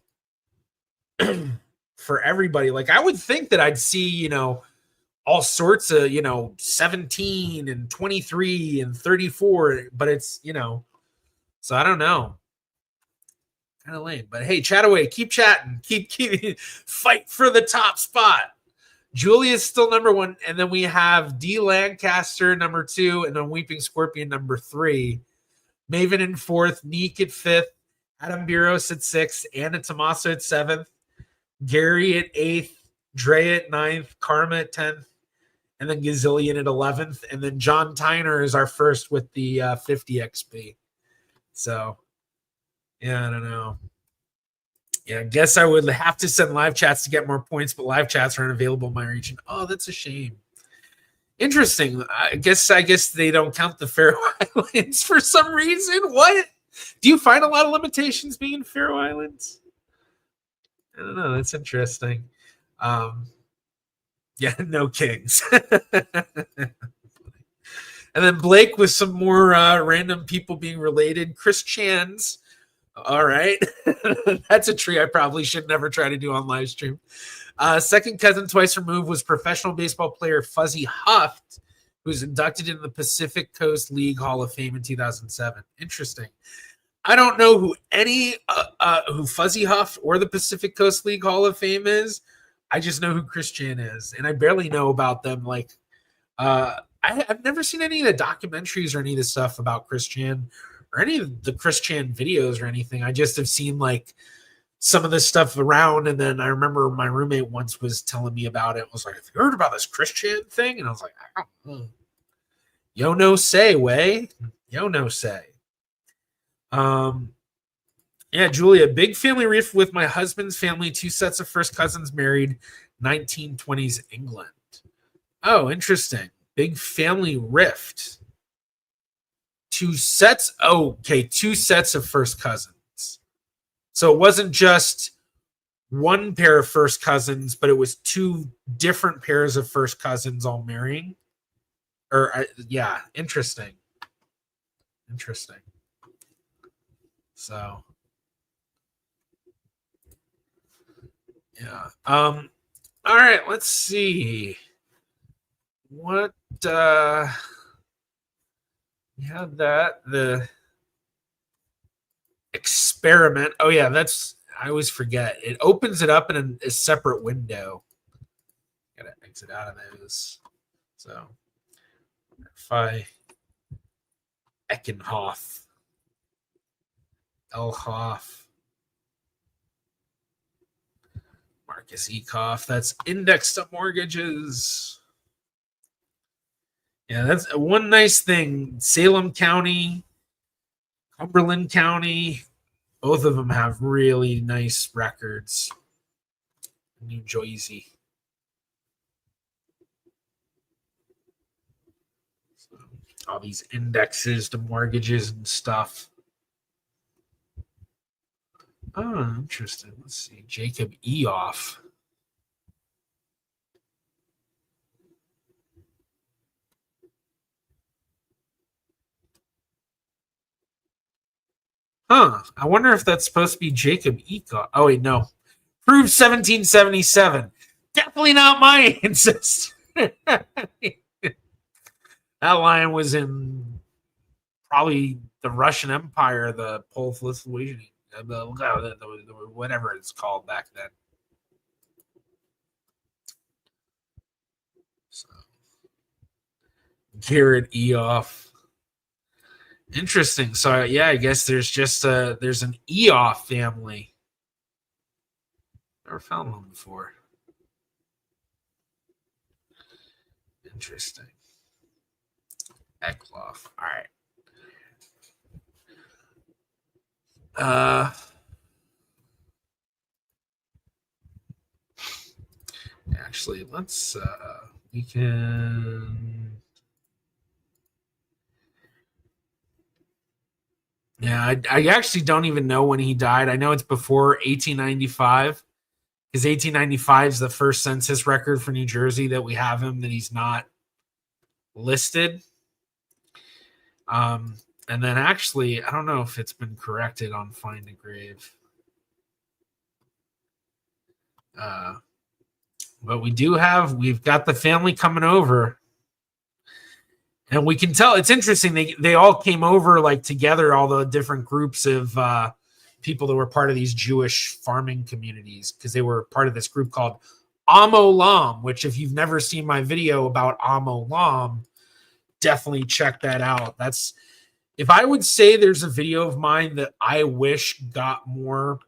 for everybody. Like I would think that I'd see, all sorts of, 17 and 23 and 34, but it's, so I don't know. Kind of lame, but hey, chat away, keep chatting, keep fight for the top spot. Julia's still number 1, and then we have D. Lancaster number 2, and then Weeping Scorpion number 3. Maven in 4th, Neek at 5th, Adam Buros at 6th, Anna Tommaso at 7th, Gary at 8th, Dre at 9th, Karma at 10th, and then Gazillion at 11th, and then John Tyner is our first with the 50 XP. So, yeah, I don't know. Yeah, I guess I would have to send live chats to get more points, but live chats aren't available in my region. Oh, that's a shame. Interesting. I guess they don't count the Faroe Islands for some reason. What? Do you find a lot of limitations being in Faroe Islands? I don't know. That's interesting. Yeah, no kings. And then Blake with some more random people being related. Chris Chan's. All right. That's a tree I probably should never try to do on live stream. Second cousin twice removed was professional baseball player Fuzzy Huft, who was inducted into the Pacific Coast League Hall of Fame in 2007. Interesting. I don't know who Fuzzy Huft or the Pacific Coast League Hall of Fame is. I just know who Chris Chan is, and I barely know about them. Like, I've never seen any of the documentaries or any of the stuff about Chris Chan or any of the Chris Chan videos or anything. I just have seen like some of this stuff around, and then I remember my roommate once was telling me about it. Was like, "Have you heard about this Chris Chan thing?" And I was like, "I don't know." Yo no say, way. Yo no say. Yeah, Julia, big family rift with my husband's family, 2 sets of first cousins married, 1920s England. Oh, interesting. Big family rift. 2 sets. Oh, okay, 2 sets of first cousins. So it wasn't just one pair of first cousins, but it was 2 different pairs of first cousins all marrying. Or yeah, interesting. Interesting. So yeah. All right, let's see. What we had that the experiment. Oh yeah, that's I always forget. It opens it up in a separate window. Gotta exit out of those. So if I Eckenhoff, Elhoff, Marcus Ecoff. That's index to mortgages. Yeah, that's one nice thing. Salem County, Cumberland County, both of them have really nice records. New Jersey. So, all these indexes to mortgages and stuff. Oh, interesting. Let's see. Jacob Eoff. Huh. I wonder if that's supposed to be Jacob Eoff. Oh, wait, no. Proved 1777. Definitely not my ancestor. That line was in probably the Russian Empire, the Polish-Lithuanian, whatever it's called back then. So, Garrett Eoff. Interesting. So yeah, I guess there's just there's an Eoff family. Never found one before. Interesting. Eckloff. All right. Actually, let's we can. Yeah, I actually don't even know when he died. I know it's before 1895, because 1895 is the first census record for New Jersey that we have him, that he's not listed. And then actually, I don't know if it's been corrected on Find a Grave. But we've got the family coming over. And we can tell, it's interesting, they all came over like together, all the different groups of people that were part of these Jewish farming communities, because they were part of this group called Am Olam, which if you've never seen my video about Am Olam, definitely check that out. That's, if I would say there's a video of mine that I wish got more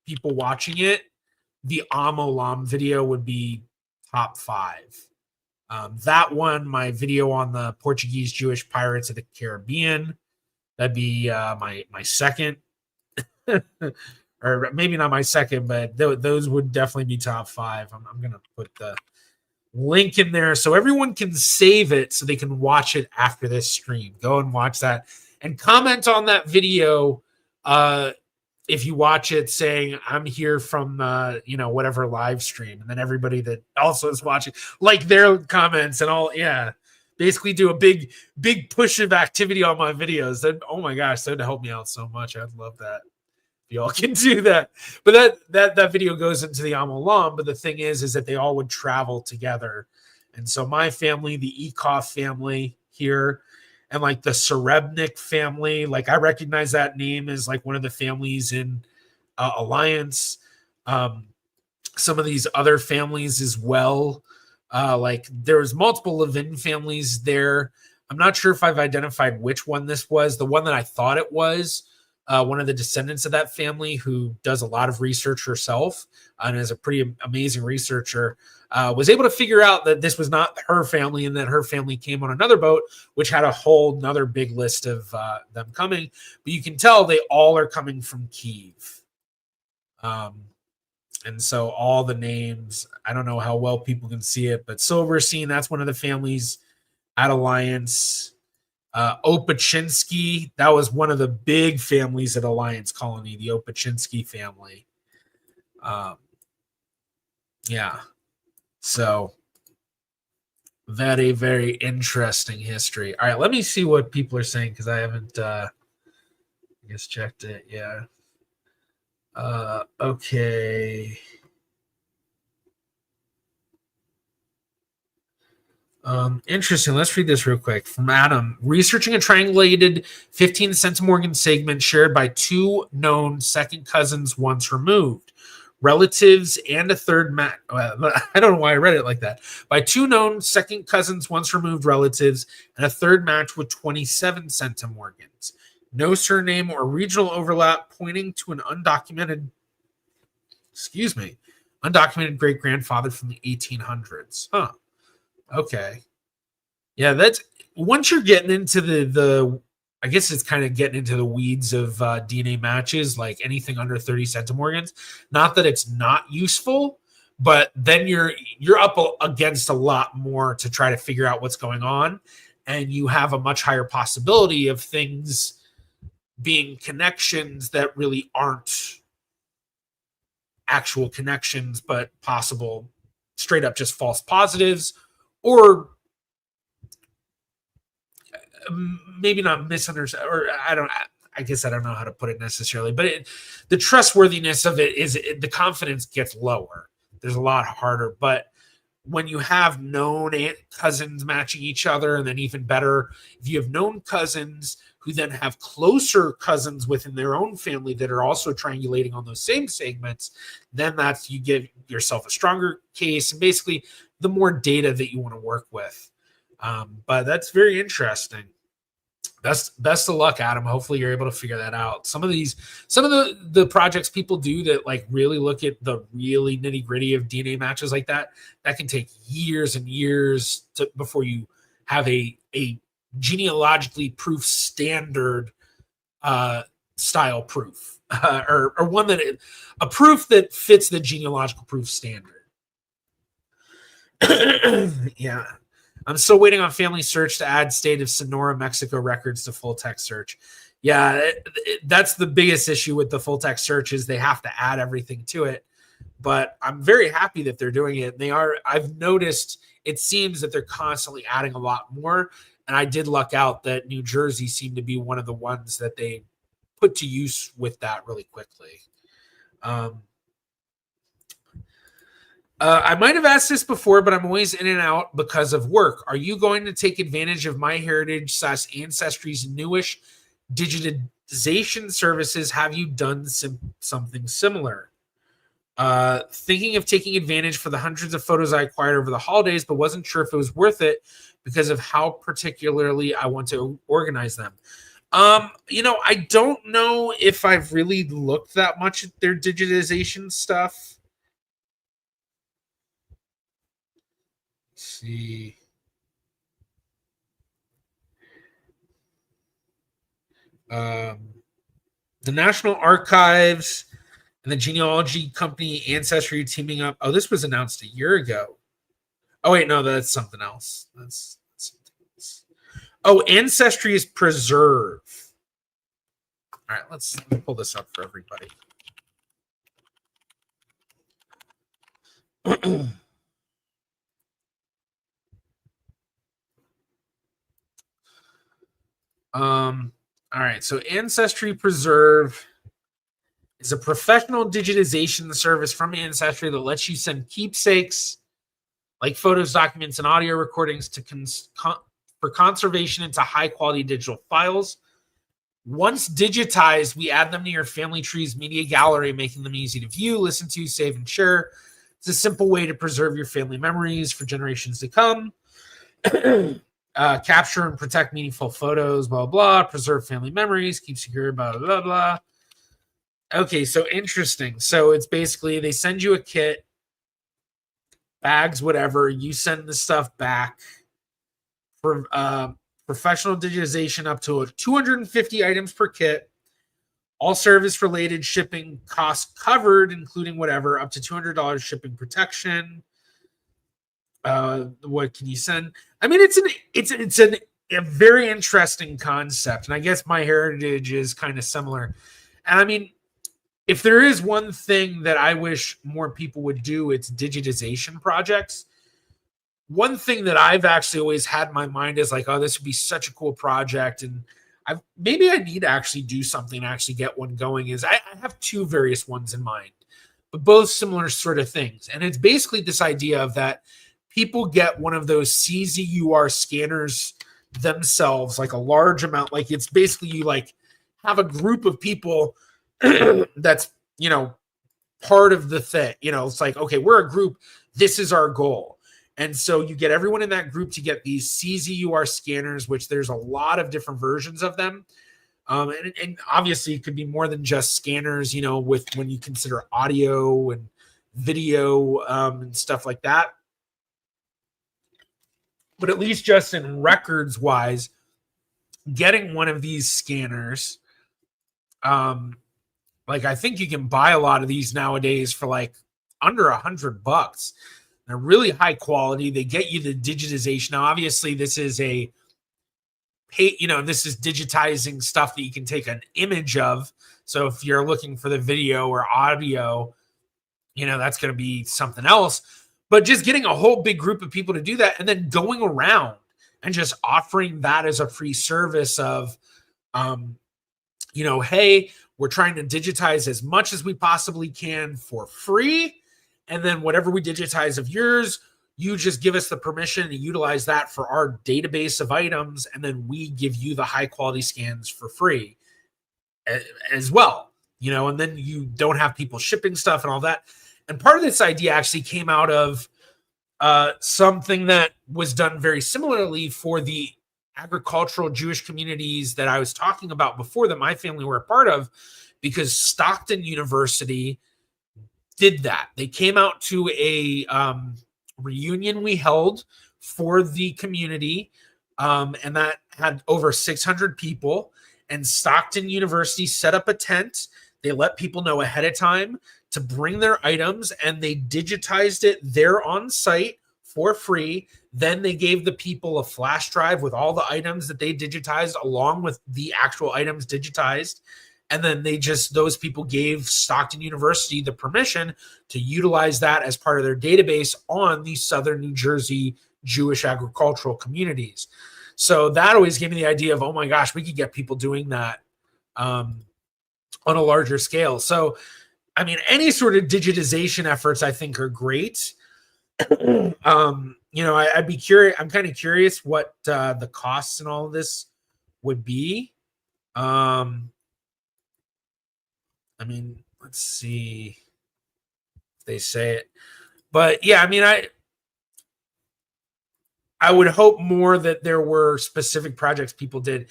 people watching it, the Am Olam video would be top 5. That one, my video on the Portuguese Jewish pirates of the Caribbean, that'd be my second, or maybe not my second, but those would definitely be top 5. I'm gonna put the link in there so everyone can save it so they can watch it after this stream. Go and watch that and comment on that video if you watch it saying I'm here from whatever live stream, and then everybody that also is watching like their comments and all, basically do a big push of activity on my videos. That, oh my gosh, that would help me out so much. I'd love that if y'all can do that. But that video goes into the Amalam. But the thing is that they all would travel together, and so my family, the Ekov family here, and like the Serebnik family, like I recognize that name as like one of the families in Alliance. Some of these other families as well. Like there's multiple Levin families there. I'm not sure if I've identified which one this was. The one that I thought it was, one of the descendants of that family who does a lot of research herself and is a pretty amazing researcher, was able to figure out that this was not her family and that her family came on another boat, which had a whole another big list of them coming. But you can tell they all are coming from Kyiv. And so all the names, I don't know how well people can see it, but Silverstein, that's one of the families at Alliance. Opachinsky, that was one of the big families at Alliance Colony, the Opachinsky family. So very, very interesting history. All right, let me see what people are saying because I haven't, I guess, checked it. Yeah. Okay. Interesting. Let's read this real quick from Adam. Researching a triangulated 15 centimorgan segment shared by two known second cousins once removed, relatives, and a third match. I don't know why I read it like that. By two known second cousins once removed relatives and a third match with 27 centimorgans. No surname or regional overlap, pointing to an undocumented great grandfather from the 1800s. Huh. Okay. Yeah, that's once you're getting into the I guess it's kind of getting into the weeds of DNA matches, like anything under 30 centimorgans. Not that it's not useful, but then you're up against a lot more to try to figure out what's going on, and you have a much higher possibility of things being connections that really aren't actual connections, but possible straight up just false positives, or maybe not misunderstood, or I guess I don't know how to put it necessarily, but the trustworthiness of it is the confidence gets lower. There's a lot harder, but when you have known aunt cousins matching each other, and then even better, if you have known cousins who then have closer cousins within their own family that are also triangulating on those same segments, then that's, you give yourself a stronger case, and basically the more data that you want to work with. But that's very interesting. Best of luck, Adam. Hopefully you're able to figure that out. Some of the projects people do that like really look at the really nitty gritty of DNA matches like that can take years and years before you have a genealogically proof standard style proof, or one a proof that fits the genealogical proof standard. Yeah. I'm still waiting on Family Search to add state of Sonora, Mexico records to full text search. Yeah, that's the biggest issue with the full text search is they have to add everything to it. But I'm very happy that they're doing it. I've noticed it seems that they're constantly adding a lot more. And I did luck out that New Jersey seemed to be one of the ones that they put to use with that really quickly. I might have asked this before, but I'm always in and out because of work. Are you going to take advantage of MyHeritage / Ancestry's newish digitization services? Have you done something similar? Thinking of taking advantage for the hundreds of photos I acquired over the holidays, but wasn't sure if it was worth it because of how particularly I want to organize them. I don't know if I've really looked that much at their digitization stuff. See. The National Archives and the genealogy company Ancestry teaming up. Oh, this was announced a year ago. Oh, wait, no, that's something else. That's something else. Oh, Ancestry is Preserve. All right, let me pull this up for everybody. All right, so Ancestry Preserve is a professional digitization service from Ancestry that lets you send keepsakes like photos, documents, and audio recordings for conservation into high-quality digital files. Once digitized, we add them to your family tree's media gallery, making them easy to view, listen to, save, and share. It's a simple way to preserve your family memories for generations to come. Capture and protect meaningful photos, blah, blah, preserve family memories, keep secure, blah, blah, blah. Okay, so interesting. So it's basically they send you a kit, bags, whatever. You send the stuff back for professional digitization up to 250 items per kit. All service-related shipping costs covered, including whatever, up to $200 shipping protection. What can you send? I mean, it's a very interesting concept, and I guess MyHeritage is kind of similar. And I mean, if there is one thing that I wish more people would do, it's digitization projects. One thing that I've actually always had in my mind is like, oh, this would be such a cool project, and maybe I need to actually do something to actually get one going. Is I have two various ones in mind, but both similar sort of things, and it's basically this idea of that people get one of those CZUR scanners themselves, like a large amount. Like it's basically you like have a group of people that's, you know, part of the thing. You know, it's like, okay, we're a group. This is our goal. And so you get everyone in that group to get these CZUR scanners, which there's a lot of different versions of them. And obviously it could be more than just scanners, you know, with when you consider audio and video and stuff like that. But at least just in records wise, getting one of these scanners, like I think you can buy a lot of these nowadays for like under $100. They're really high quality. They get you the digitization. Now, obviously, this is this is digitizing stuff that you can take an image of. So if you're looking for the video or audio, you know, that's going to be something else. But just getting a whole big group of people to do that and then going around and just offering that as a free service of, hey, we're trying to digitize as much as we possibly can for free. And then whatever we digitize of yours, you just give us the permission to utilize that for our database of items. And then we give you the high quality scans for free as well, you know, and then you don't have people shipping stuff and all that. And part of this idea actually came out of something that was done very similarly for the agricultural Jewish communities that I was talking about before that my family were a part of, because Stockton University did that. They came out to a reunion we held for the community, and that had over 600 people. And Stockton University set up a tent. They let people know ahead of time to bring their items, and they digitized it there on site for free. Then they gave the people a flash drive with all the items that they digitized along with the actual items digitized. And then those people gave Stockton University the permission to utilize that as part of their database on the Southern New Jersey Jewish agricultural communities. So that always gave me the idea of, oh my gosh, we could get people doing that on a larger scale. So, I mean, any sort of digitization efforts I think are great. I'd be curious. I'm kind of curious what the costs and all of this would be. I mean, let's see if they say it. But yeah, I mean, I would hope more that there were specific projects people did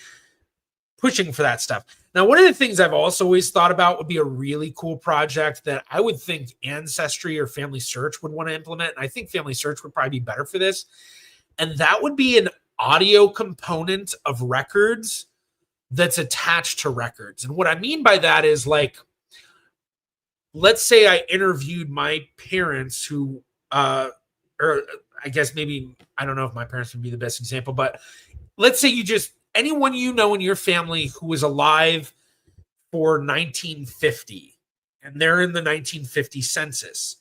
pushing for that stuff. Now, one of the things I've also always thought about would be a really cool project that I would think Ancestry or Family Search would want to implement. And I think Family Search would probably be better for this. And that would be an audio component of records that's attached to records. And what I mean by that is, like, let's say I interviewed my parents who, or I guess maybe, I don't know if my parents would be the best example, but let's say anyone you know in your family who was alive for 1950, and they're in the 1950 census,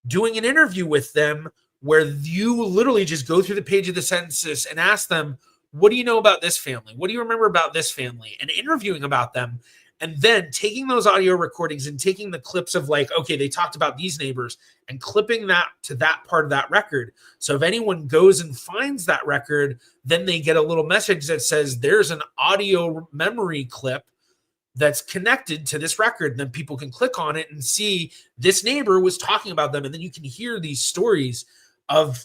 doing an interview with them where you literally just go through the page of the census and ask them, what do you know about this family? What do you remember about this family? And interviewing about them, and then taking those audio recordings and taking the clips of like, okay, they talked about these neighbors, and clipping that to that part of that record. So if anyone goes and finds that record, then they get a little message that says there's an audio memory clip that's connected to this record. And then people can click on it and see this neighbor was talking about them. And then you can hear these stories of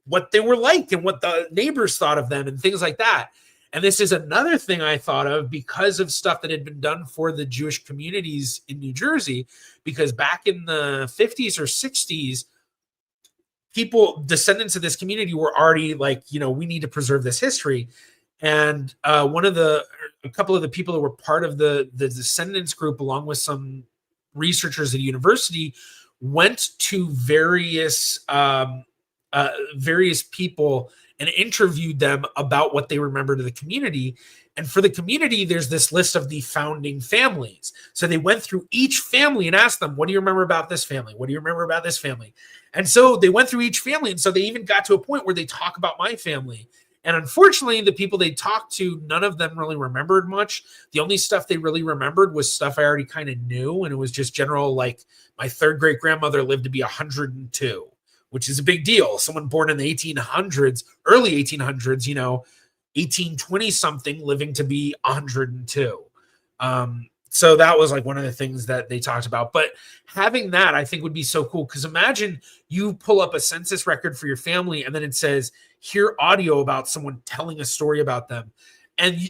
what they were like and what the neighbors thought of them and things like that. And this is another thing I thought of because of stuff that had been done for the Jewish communities in New Jersey, because back in the 50s or 60s, people, descendants of this community, were already like, we need to preserve this history. And a couple of the people that were part of the descendants group, along with some researchers at university, went to various people and interviewed them about what they remembered of the community. And for the community, there's this list of the founding families. So they went through each family and asked them, what do you remember about this family? What do you remember about this family? And so they went through each family. And so they even got to a point where they talk about my family. And unfortunately, the people they talked to, none of them really remembered much. The only stuff they really remembered was stuff I already kind of knew. And it was just general, like my third great grandmother lived to be 102. Which is a big deal. Someone born in the 1800s, early 1800s, 1820 something, living to be 102. So that was like one of the things that they talked about. But having that, I think, would be so cool. Because imagine you pull up a census record for your family, and then it says, hear audio about someone telling a story about them. And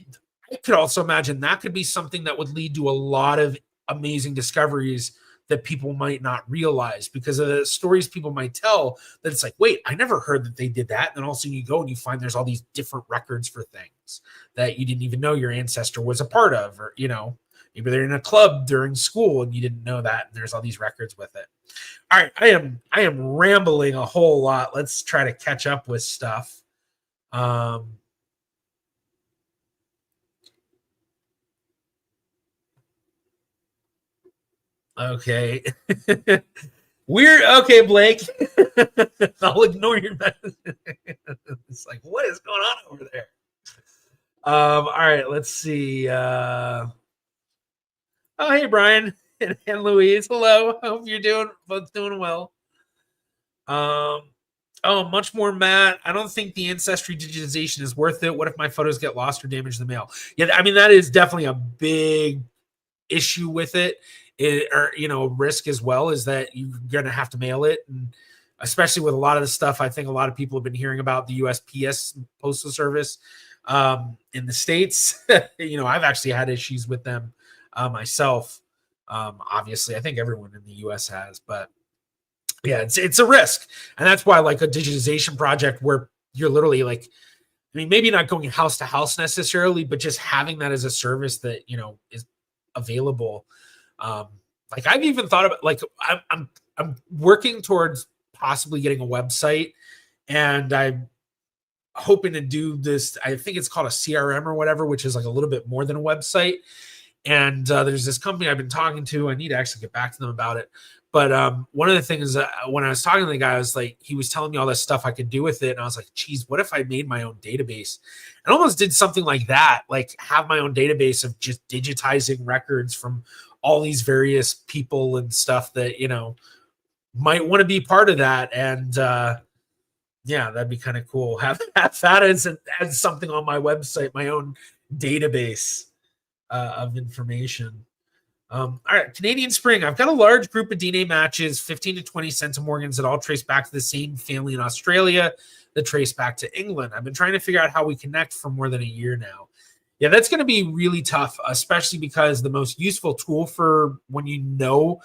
I could also imagine that could be something that would lead to a lot of amazing discoveries that people might not realize because of the stories people might tell, that it's like, wait, I never heard that they did that. And then all of a sudden you go and you find there's all these different records for things that you didn't even know your ancestor was a part of, or, maybe they're in a club during school and you didn't know that. And there's all these records with it. All right. I am rambling a whole lot. Let's try to catch up with stuff. Okay. Weird. Okay, Blake. I'll ignore your message. It's like, what is going on over there? All right, let's see. Oh, hey, Brian and Louise. Hello. Hope you're both doing well. Oh, much more, Matt. I don't think the Ancestry digitization is worth it. What if my photos get lost or damaged in the mail? Yeah, I mean, that is definitely a big issue with it. Risk as well, is that you're going to have to mail it. And especially with a lot of the stuff, I think a lot of people have been hearing about the USPS Postal Service in the States. I've actually had issues with them myself. Obviously, I think everyone in the US has, but yeah, it's a risk. And that's why, like, a digitization project where you're literally like, I mean, maybe not going house to house necessarily, but just having that as a service that, is available. Like, I've even thought about, like, I'm working towards possibly getting a website, and I'm hoping to do this. I think it's called a CRM or whatever, which is like a little bit more than a website. And there's this company I've been talking to. I need to actually get back to them about it. But one of the things when I was talking to the guy, I was like, he was telling me all this stuff I could do with it. And I was like, geez, what if I made my own database? And almost did something like that, like have my own database of just digitizing records from all these various people and stuff that, might want to be part of that. And yeah, that'd be kind of cool. Have that as something on my website, my own database of information. All right, Canadian Spring. I've got a large group of DNA matches, 15 to 20 centimorgans that all trace back to the same family in Australia that trace back to England. I've been trying to figure out how we connect for more than a year now. Yeah, that's going to be really tough, especially because the most useful tool for when you know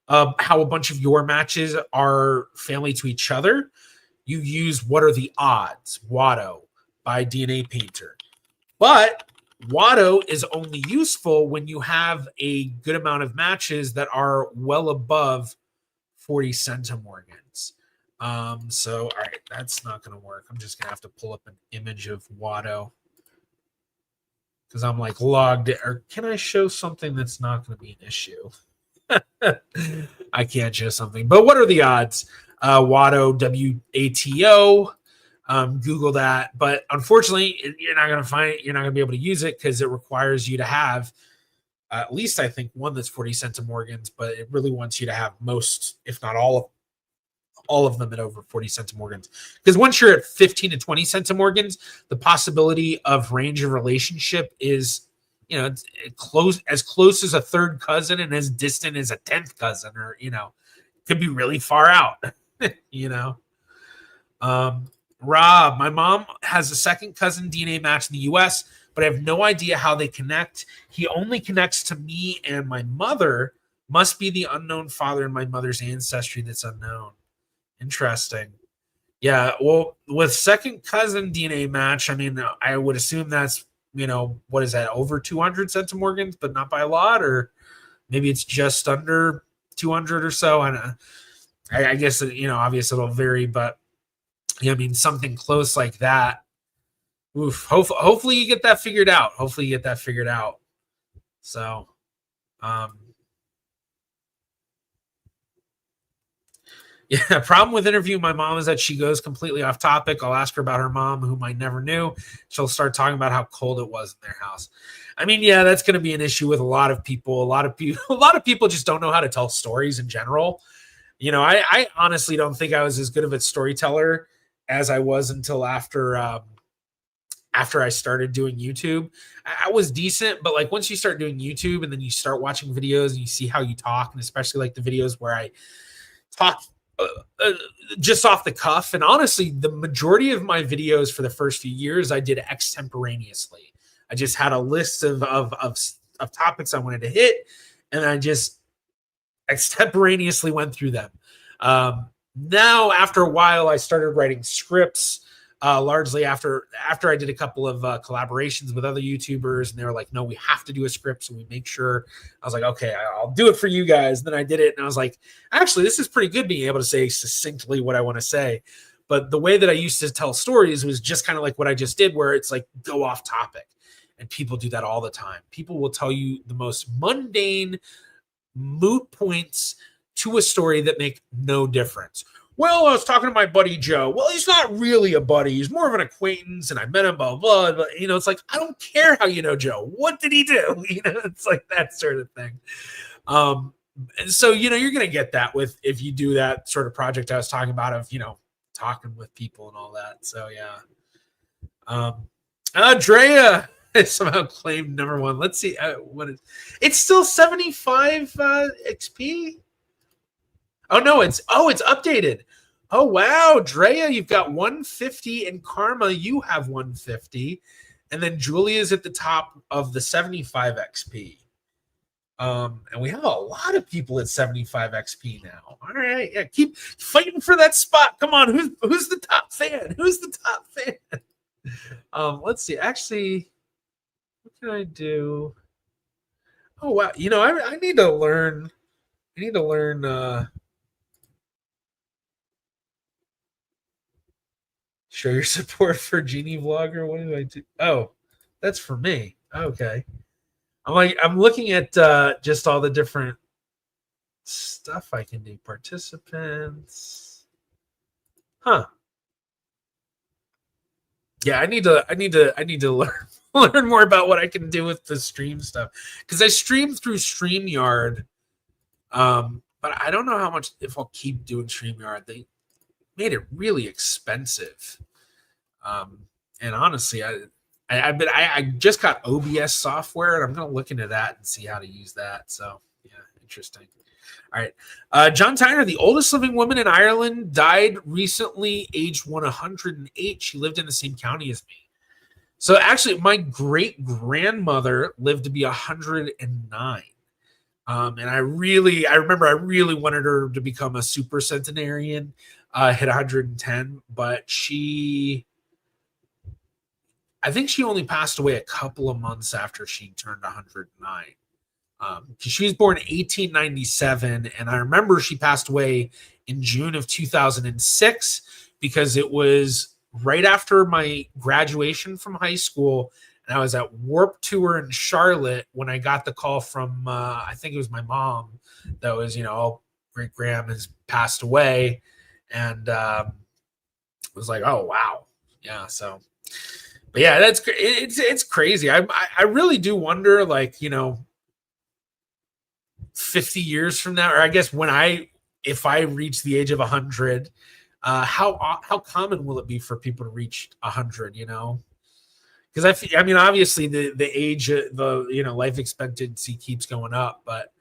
how a bunch of your matches are family to each other, you use What Are the Odds, Watto, by DNA Painter. But Watto is only useful when you have a good amount of matches that are well above 40 centimorgans. So, all right, that's not going to work. I'm just going to have to pull up an image of Watto. because I'm like logged in. Or can I show something that's not going to be an issue? I can't show something, but what are the odds? Watto, WATO. Google that, but unfortunately, you're not going to find it. You're not going to be able to use it because it requires you to have at least, I think, one that's 40 centimorgans, but it really wants you to have most, if not all of them at over 40 centimorgans. Because once you're at 15 to 20 centimorgans, the possibility of range of relationship is, it's close as a third cousin and as distant as a 10th cousin, or, could be really far out, Rob, my mom has a second cousin DNA match in the US, but I have no idea how they connect. He only connects to me and my mother. Must be the unknown father in my mother's ancestry that's unknown. Interesting. Yeah, well, with second cousin DNA match, I mean, I would assume that's, what is that, over 200 centimorgans, but not by a lot, or maybe it's just under 200 or so. I guess, obviously it'll vary, but I mean, something close like that. Oof. Hopefully you get that figured out. So, yeah, problem with interviewing my mom is that she goes completely off topic. I'll ask her about her mom, whom I never knew. She'll start talking about how cold it was in their house. I mean, yeah, that's going to be an issue with a lot of people. A lot of people just don't know how to tell stories in general. I honestly don't think I was as good of a storyteller as I was until after I started doing YouTube. I was decent, but like once you start doing YouTube and then you start watching videos and you see how you talk, and especially like the videos where I talk just off the cuff. And honestly, the majority of my videos for the first few years, I did extemporaneously. I just had a list of topics I wanted to hit, and I just extemporaneously went through them. Now, after a while, I started writing scripts, largely after I did a couple of collaborations with other YouTubers, and they were like, no, we have to do a script. So we make sure. I was like, okay, I'll do it for you guys. And then I did it, and I was like, actually, this is pretty good being able to say succinctly what I want to say. But the way that I used to tell stories was just kind of like what I just did, where it's like go off topic. And people do that all the time. People will tell you the most mundane moot points to a story that make no difference. Well, I was talking to my buddy Joe. Well, he's not really a buddy. He's more of an acquaintance, and I met him, blah, blah, blah. It's like, I don't care how you know Joe. What did he do? It's like that sort of thing. And so, you're going to get that if you do that sort of project I was talking about of, talking with people and all that. So, yeah. Andrea somehow claimed number one. Let's see. It's still 75 XP. Oh, no, it's updated. Oh, wow. Drea, you've got 150, and Karma, you have 150. And then Julia's at the top of the 75 XP. And we have a lot of people at 75 XP now. All right. Yeah, keep fighting for that spot. Come on. Who's the top fan? Let's see. Actually, what can I do? Oh, wow. I need to learn. Show your support for Genie Vlogger. What do I do? Oh, that's for me. Okay. I'm looking at just all the different stuff I can do. Participants. Huh. Yeah, I need to learn more about what I can do with the stream stuff. Because I stream through StreamYard. But I don't know how much, if I'll keep doing StreamYard. They made it really expensive. And honestly, I just got OBS software, and I'm going to look into that and see how to use that. So, yeah, interesting. All right. John Tyner, the oldest living woman in Ireland, died recently, aged 108. She lived in the same county as me. So actually, my great-grandmother lived to be 109. And I remember I really wanted her to become a super centenarian, hit 110, but I think she only passed away a couple of months after she turned 109. She was born in 1897, and I remember she passed away in June of 2006 because it was right after my graduation from high school, and I was at Warp Tour in Charlotte when I got the call from I think it was my mom that was, great Graham has passed away, and it was like, oh wow, yeah. So, but yeah, it's crazy. I really do wonder, like, 50 years from now, or I guess if I reach the age of 100, how common will it be for people to reach 100? Because I mean, obviously the age, the life expectancy keeps going up, but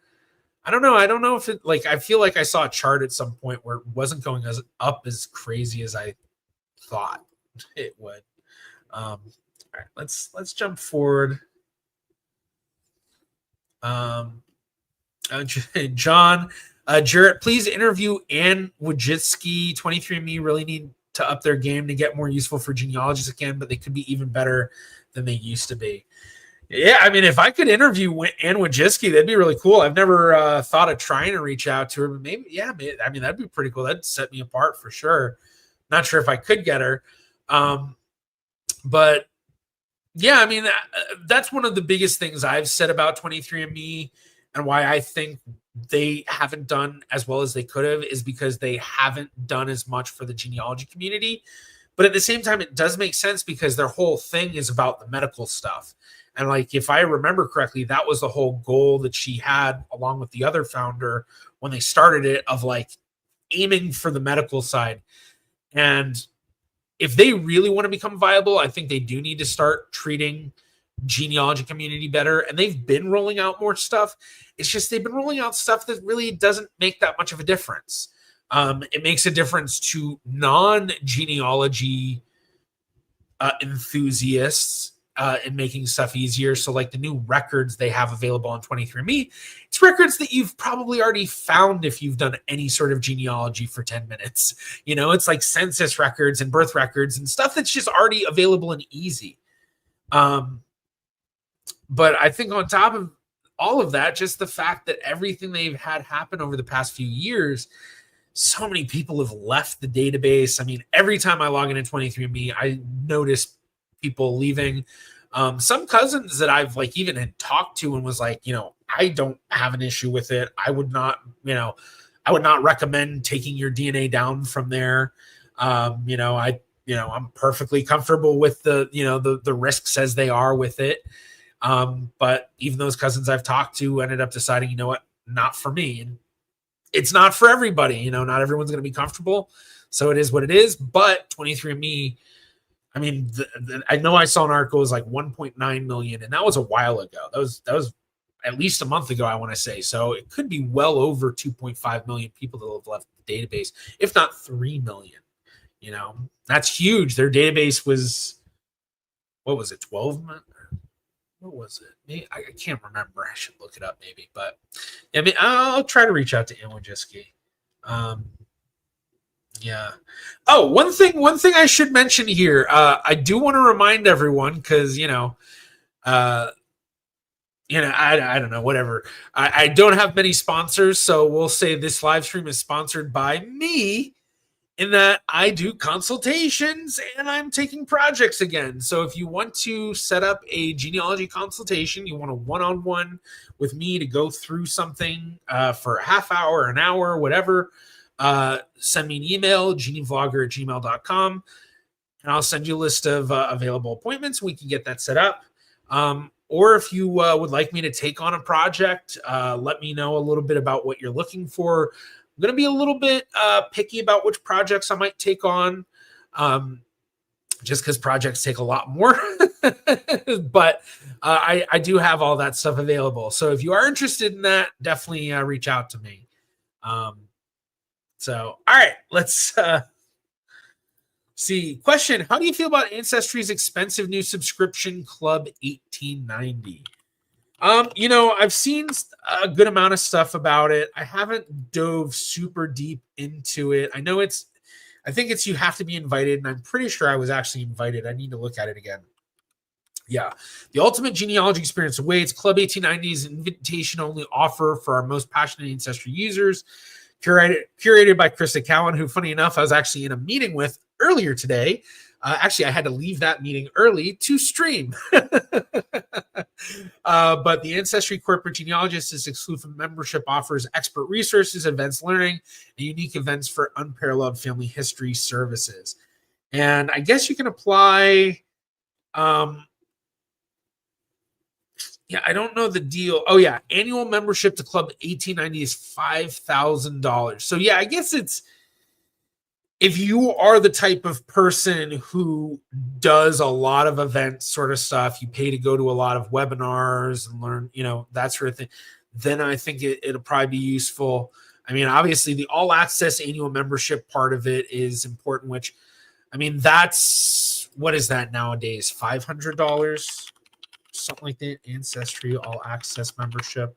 I don't know. I don't know if it, like, I feel like I saw a chart at some point where it wasn't going up as crazy as I thought it would. All right, let's jump forward. John, Jarrett, please interview Ann Wojcicki. 23andMe really need to up their game to get more useful for genealogists again, but they could be even better than they used to be. Yeah, I mean, if I could interview Ann Wojcicki, that'd be really cool. I've never thought of trying to reach out to her, but maybe, I mean, that'd be pretty cool. That'd set me apart for sure. Not sure if I could get her. But yeah, I mean, that's one of the biggest things I've said about 23andMe and why I think they haven't done as well as they could have is because they haven't done as much for the genealogy community. But at the same time, it does make sense because their whole thing is about the medical stuff. And like, if I remember correctly, that was the whole goal that she had along with the other founder when they started it, of like aiming for the medical side. And if they really want to become viable, I think they do need to start treating genealogy community better. And they've been rolling out more stuff. It's just they've been rolling out stuff that really doesn't make that much of a difference. It makes a difference to non-genealogy enthusiasts in making stuff easier. So like the new records they have available on 23andMe, it's records that you've probably already found if you've done any sort of genealogy for 10 minutes. It's like census records and birth records and stuff that's just already available and easy. But I think on top of all of that, just the fact that everything they've had happen over the past few years, so many people have left the database. I mean, every time I log into 23andMe, I notice people leaving. Some cousins that I've like even had talked to and was like, I don't have an issue with it. I would not recommend taking your DNA down from there. I'm perfectly comfortable with the risks as they are with it. But even those cousins I've talked to ended up deciding, not for me. And it's not for everybody, not everyone's going to be comfortable. So it is what it is. But 23andMe, I mean, I know I saw an article, it was like 1.9 million, and that was a while ago. That was at least a month ago, I want to say. So it could be well over 2.5 million people that have left the database, if not 3 million. That's huge. Their database was, what was it, 12 months? What was it? Maybe, I can't remember. I should look it up maybe. But I mean, I'll try to reach out to Ann Wojcicki. Yeah. Oh, one thing I should mention here. I do want to remind everyone because I don't know, whatever. I don't have many sponsors, so we'll say this live stream is sponsored by me, in that I do consultations and I'm taking projects again. So if you want to set up a genealogy consultation, you want a one-on-one with me to go through something for a half hour, an hour, whatever, send me an email, genevlogger@gmail.com, and I'll send you a list of available appointments. We can get that set up. Or if you would like me to take on a project, let me know a little bit about what you're looking for. I'm going to be a little bit picky about which projects I might take on, just because projects take a lot more. But I do have all that stuff available. So if you are interested in that, definitely reach out to me. So, all right, let's see. Question: how do you feel about Ancestry's expensive new subscription club 1890? I've seen a good amount of stuff about it. I haven't dove super deep into it. I think it's you have to be invited, and I'm pretty sure I was actually invited. I need to look at it again. Yeah. The ultimate genealogy experience awaits. Club 1890 is an invitation-only offer for our most passionate Ancestry users, curated by Krista Cowan, who, funny enough, I was actually in a meeting with earlier today Actually, I had to leave that meeting early to stream. But the Ancestry Corporate Genealogist is exclusive membership, offers expert resources, advanced learning, and unique events for unparalleled family history services. And I guess you can apply. Yeah, I don't know the deal. Oh yeah, annual membership to Club 1890 is $5,000. So yeah, I guess it's, if you are the type of person who does a lot of event sort of stuff, you pay to go to a lot of webinars and learn, that sort of thing, then I think it'll probably be useful. I mean, obviously the all access annual membership part of it is important, which, I mean, that's, what is that nowadays? $500, something like that. Ancestry all access membership.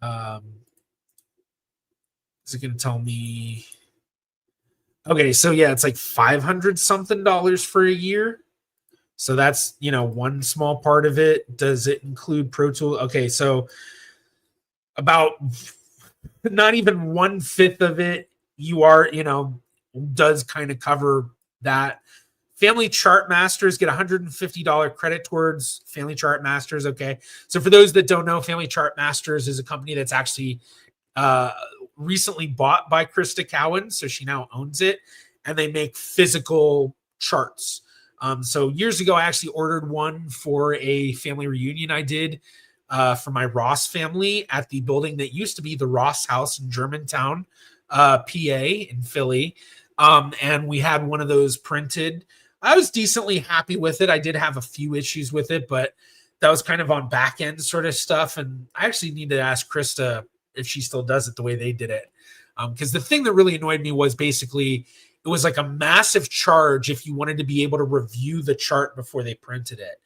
Is it going to tell me? Okay, so yeah, it's like $500 something for a year. So that's, one small part of it. Does it include Pro Tool? Okay, so about not even 1/5 of it, does kind of cover that. Family Chart Masters get $150 credit towards Family Chart Masters. Okay, so for those that don't know, Family Chart Masters is a company that's actually recently bought by Krista Cowan, so she now owns it, and they make physical charts. So years ago, I actually ordered one for a family reunion I did for my Ross family at the building that used to be the Ross House in Germantown, PA in Philly. And we had one of those printed. I was decently happy with it. I did have a few issues with it, but that was kind of on back end sort of stuff. And I actually need to ask Krista if she still does it the way they did it. Because the thing that really annoyed me was basically it was like a massive charge if you wanted to be able to review the chart before they printed it.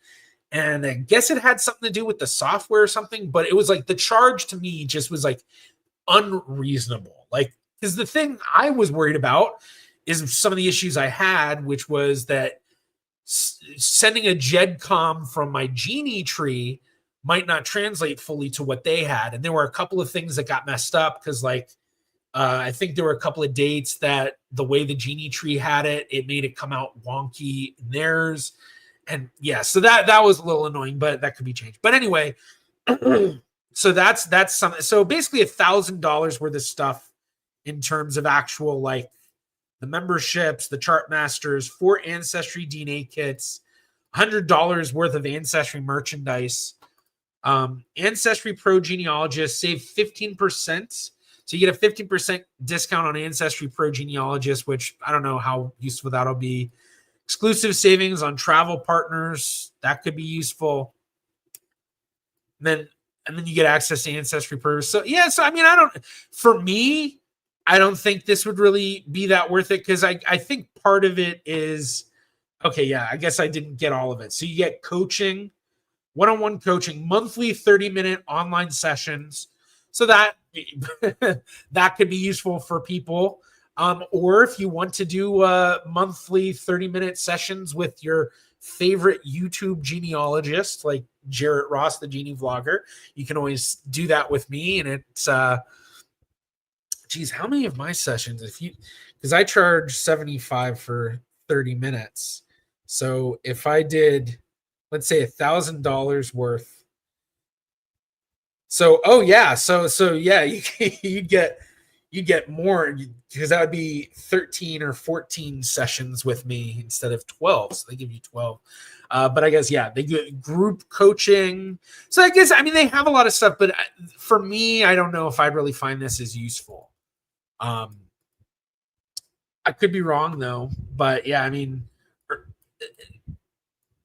And I guess it had something to do with the software or something, but it was like the charge to me just was like unreasonable. Like, because the thing I was worried about is some of the issues I had, which was that sending a GEDCOM from my Genie tree might not translate fully to what they had. And there were a couple of things that got messed up because, like, I think there were a couple of dates that the way the Genie tree had it, it made it come out wonky in theirs. And yeah, so that was a little annoying, but that could be changed. But anyway, so that's something. So basically $1,000 worth of stuff in terms of actual, like, the memberships, the chart masters, 4 Ancestry DNA kits, $100 worth of Ancestry merchandise. Ancestry Pro Genealogist save 15%. So you get a 15% discount on Ancestry Pro Genealogist, which I don't know how useful that'll be. Exclusive savings on travel partners. That could be useful. And then you get access to Ancestry Pro. So yeah, so I mean, for me, I don't think this would really be that worth it, because I think part of it is, okay, yeah, I guess I didn't get all of it. So you get coaching, one-on-one coaching, monthly 30-minute online sessions. So that that could be useful for people. Or if you want to do monthly 30-minute sessions with your favorite YouTube genealogist, like Jarrett Ross, the Genie Vlogger, you can always do that with me. And it's, geez, how many of my sessions, because I charge $75 for 30 minutes. So if I did, let's say $1,000 worth. So, oh yeah. So yeah, you get more, because that would be 13 or 14 sessions with me instead of 12. So they give you 12. But I guess, yeah, they get group coaching. So I guess, I mean, they have a lot of stuff, but for me, I don't know if I'd really find this as useful. I could be wrong though, but yeah, I mean,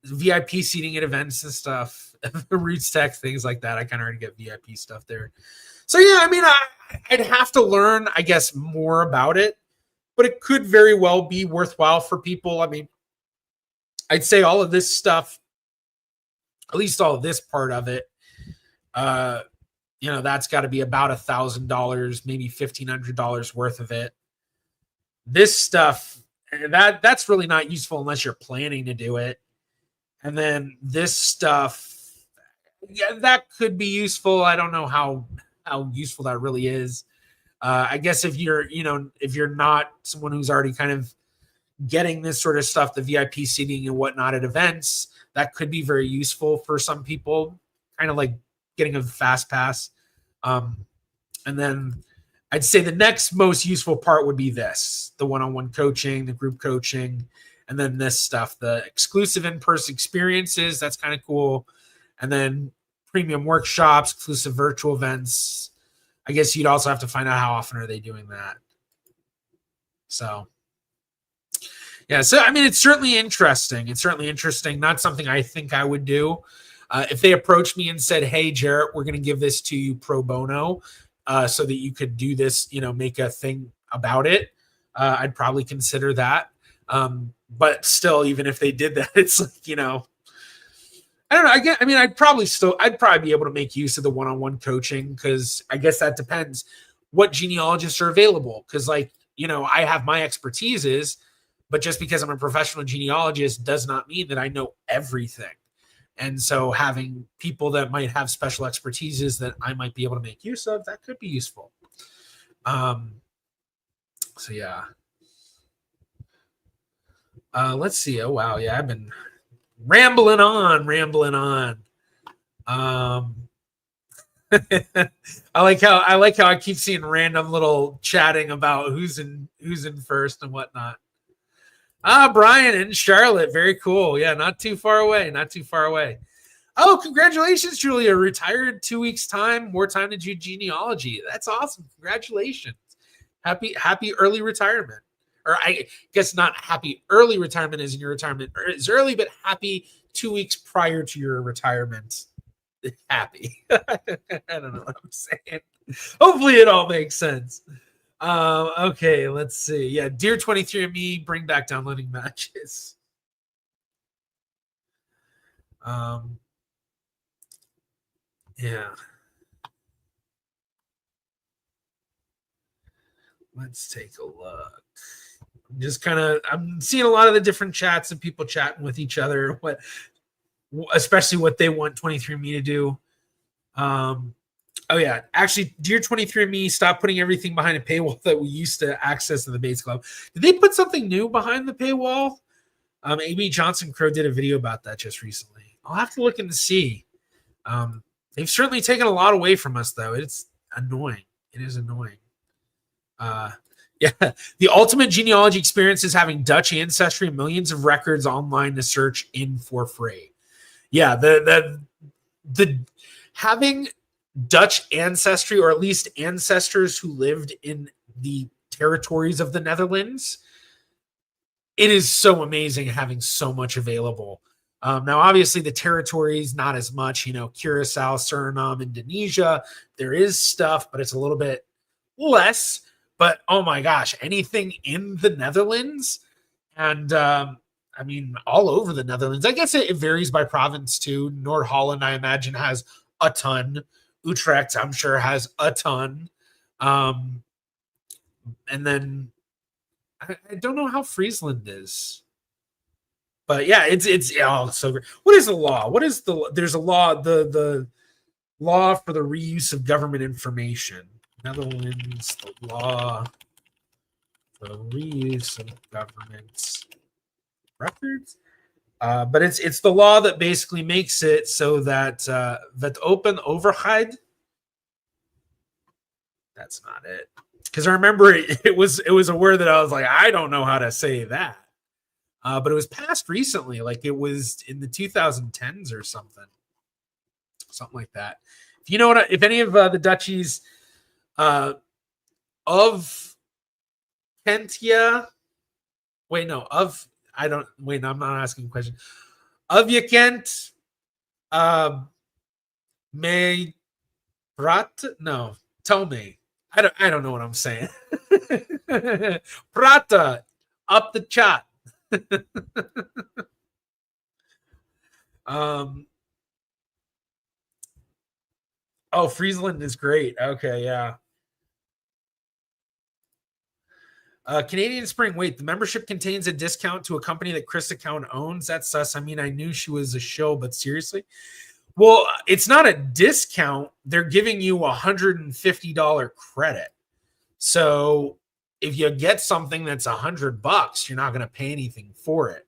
VIP seating at events and stuff, Roots Tech, things like that. I kind of already get VIP stuff there. So yeah, I mean, I'd have to learn, I guess, more about it, but it could very well be worthwhile for people. I mean, I'd say all of this stuff, at least all of this part of it, that's got to be about $1,000, maybe $1,500 worth of it. This stuff, that's really not useful unless you're planning to do it. And then this stuff, yeah, that could be useful. I don't know how useful that really is. I guess if you're not someone who's already kind of getting this sort of stuff, the VIP seating and whatnot at events, that could be very useful for some people, kind of like getting a fast pass. And then I'd say the next most useful part would be this, the one-on-one coaching, the group coaching, and then this stuff, the exclusive in-person experiences. That's kind of cool. And then premium workshops, exclusive virtual events. I guess you'd also have to find out how often are they doing that. So, yeah. So, I mean, it's certainly interesting. It's certainly interesting. Not something I think I would do. If they approached me and said, hey, Jarrett, we're going to give this to you pro bono so that you could do this, make a thing about it, I'd probably consider that. But still, even if they did that, it's like, I don't know. I'd probably be able to make use of the one-on-one coaching, because I guess that depends what genealogists are available. Because I have my expertises, but just because I'm a professional genealogist does not mean that I know everything. And so having people that might have special expertises that I might be able to make use of, that could be useful. So yeah. Let's see. Oh, wow. Yeah, I've been rambling on. I like how I keep seeing random little chatting about who's in first and whatnot. Brian in Charlotte. Very cool. Yeah, not too far away. Oh, congratulations, Julia. Retired 2 weeks time. More time to do genealogy. That's awesome. Congratulations. Happy early retirement. Or I guess not happy early retirement as in your retirement is early, but happy 2 weeks prior to your retirement. Happy. I don't know what I'm saying. Hopefully it all makes sense. Okay, let's see. Yeah, dear 23andMe, bring back downloading matches. Yeah. Let's take a look. I'm seeing a lot of the different chats and people chatting with each other, especially what they want 23andMe to do. Oh yeah, actually, dear 23andMe, stop putting everything behind a paywall that we used to access in the base club. Did they put something new behind the paywall? Amy Johnson Crow did a video about that just recently. I'll have to look and see. They've certainly taken a lot away from us, though. It's annoying. It is annoying. Yeah, the ultimate genealogy experience is having Dutch ancestry and millions of records online to search in for free. Yeah, the having Dutch ancestry, or at least ancestors who lived in the territories of the Netherlands, it is so amazing having so much available. Now, obviously, the territories, not as much, Curacao, Suriname, Indonesia, there is stuff, but it's a little bit less. But, oh my gosh, anything in the Netherlands and, all over the Netherlands. I guess it varies by province, too. Noord-Holland, I imagine, has a ton. Utrecht, I'm sure, has a ton. And then I don't know how Friesland is. But yeah, it's so great. What is the law? There's a law, the law for the reuse of government information. Netherlands, the law for the reuse of government records. But it's the law that basically makes it so that that open overheid. That's not it. Because I remember it was a word that I was like, I don't know how to say that. But it was passed recently, like it was in the 2010s or something like that. If you know if any of the duchies of Kentia, I'm not asking a question. Of you Kent, may Prat? No, tell me. I don't know what I'm saying. Prata, up the chat. Friesland is great. Okay, yeah. Canadian Spring. Wait, the membership contains a discount to a company that Chris account owns. That's sus. I mean, I knew she was a show, but seriously. Well, it's not a discount. They're giving you $150 credit. So if you get something that's $100, you're not going to pay anything for it.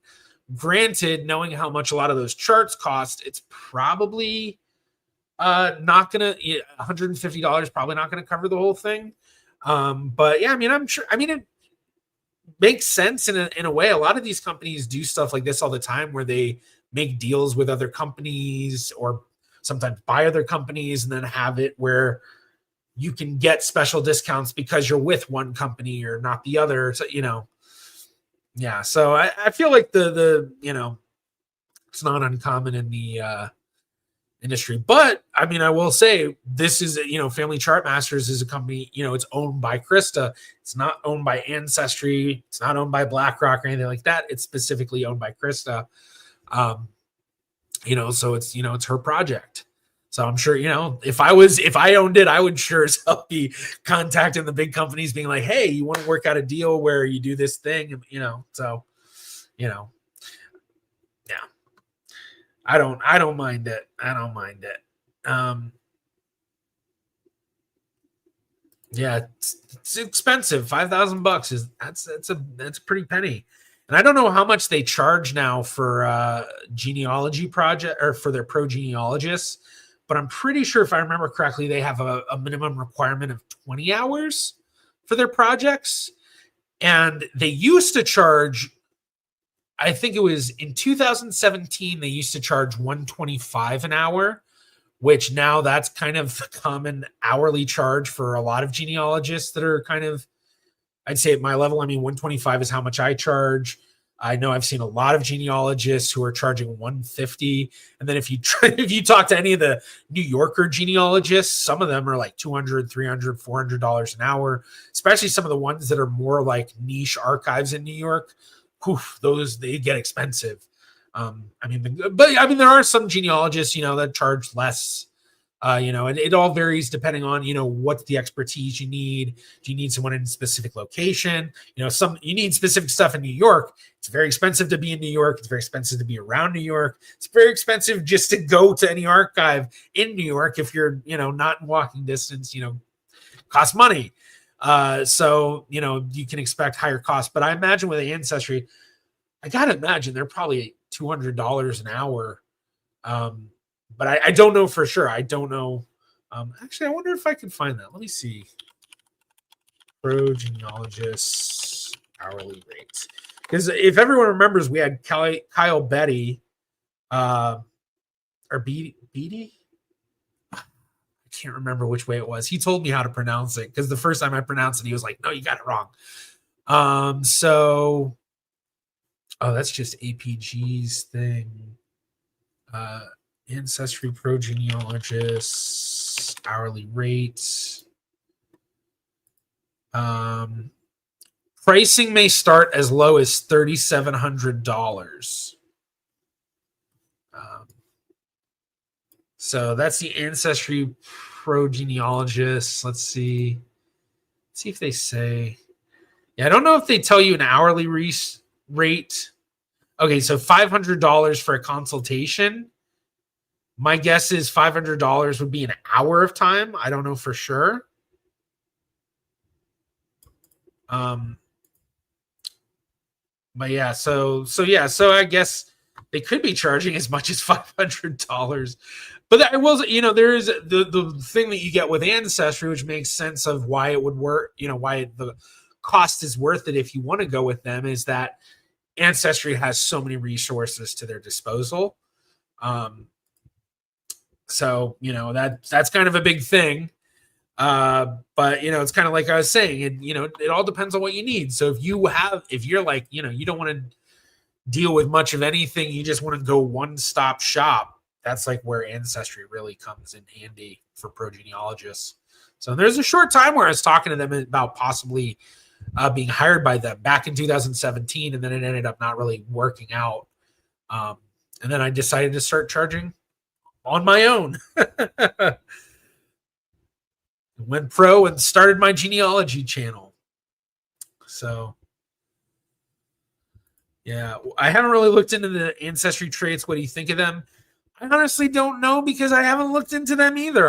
Granted, knowing how much a lot of those charts cost, it's probably not gonna $150 probably not gonna cover the whole thing. But yeah, I mean, I'm sure. I mean, it makes sense in a way. A lot of these companies do stuff like this all the time, where they make deals with other companies or sometimes buy other companies and then have it where you can get special discounts because you're with one company or not the other. So, yeah. So I feel like the it's not uncommon in the industry. But I mean, I will say this is, Family Chart Masters is a company, it's owned by Krista. It's not owned by Ancestry. It's not owned by BlackRock or anything like that. It's specifically owned by Krista. So it's her project. So I'm sure, if I owned it, I would sure as hell be contacting the big companies being like, hey, you want to work out a deal where you do this thing? So, yeah. I don't mind it. Yeah, it's expensive. $5,000 that's a pretty penny. And I don't know how much they charge now for genealogy project or for their pro genealogists, but I'm pretty sure if I remember correctly, they have a minimum requirement of 20 hours for their projects. And they used to charge, I think it was in 2017, they used to charge $125 an hour, which now that's kind of the common hourly charge for a lot of genealogists that are kind of, I'd say at my level. I mean, $125 is how much I charge. I know I've seen a lot of genealogists who are charging $150. And then if you talk to any of the New Yorker genealogists, some of them are like $200, $300, $400 an hour, especially some of the ones that are more like niche archives in New York. Those, they get expensive. There are some genealogists, that charge less. It all varies depending on, what's the expertise you need. Do you need someone in a specific location? You need specific stuff in New York. It's very expensive to be in New York. It's very expensive to be around New York. It's very expensive just to go to any archive in New York. If you're, not in walking distance, costs money. So you can expect higher costs, but I imagine with Ancestry, I gotta imagine they're probably $200 an hour. But I don't know for sure. I don't know. Actually, I wonder if I can find that. Let me see. Pro genealogists hourly rates. Because if everyone remembers, we had Kyle Betty, or Beatty. I can't remember which way it was. He told me how to pronounce it because the first time I pronounced it, he was like, "No, you got it wrong." That's just APG's thing. Ancestry pro genealogists hourly rates. Pricing may start as low as $3,700. So that's the Ancestry pro genealogists. Let's see if they say. Yeah, I don't know if they tell you an hourly rate. Okay, so $500 for a consultation. My guess is $500 would be an hour of time. I don't know for sure. But yeah, so I guess they could be charging as much as $500. But I will, there is the thing that you get with Ancestry, which makes sense of why it would work, why the cost is worth it if you want to go with them, is that Ancestry has so many resources to their disposal. So, that's kind of a big thing. But it's kind of like I was saying, it all depends on what you need. So if you're like, you don't want to deal with much of anything, you just want to go one-stop shop, that's like where Ancestry really comes in handy for pro genealogists. So there's a short time where I was talking to them about possibly being hired by them back in 2017, and then it ended up not really working out. And then I decided to start charging on my own. Went pro and started my genealogy channel. So yeah, I haven't really looked into the Ancestry traits. What do you think of them? I honestly don't know because I haven't looked into them either.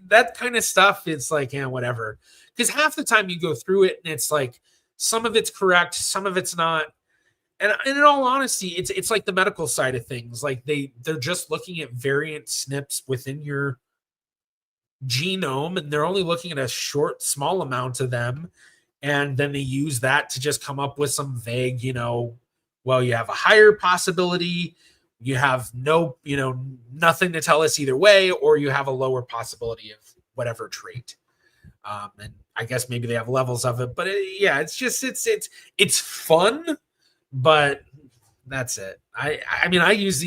That kind of stuff, it's like, yeah, whatever. Because half the time you go through it and it's like some of it's correct, some of it's not. And in all honesty, it's like the medical side of things. Like they're just looking at variant SNPs within your genome, and they're only looking at a small amount of them, and then they use that to just come up with some vague, well, you have a higher possibility, you have nothing to tell us either way, or you have a lower possibility of whatever trait. And I guess maybe they have levels of it, but it's just it's fun, but that's it. I mean, I use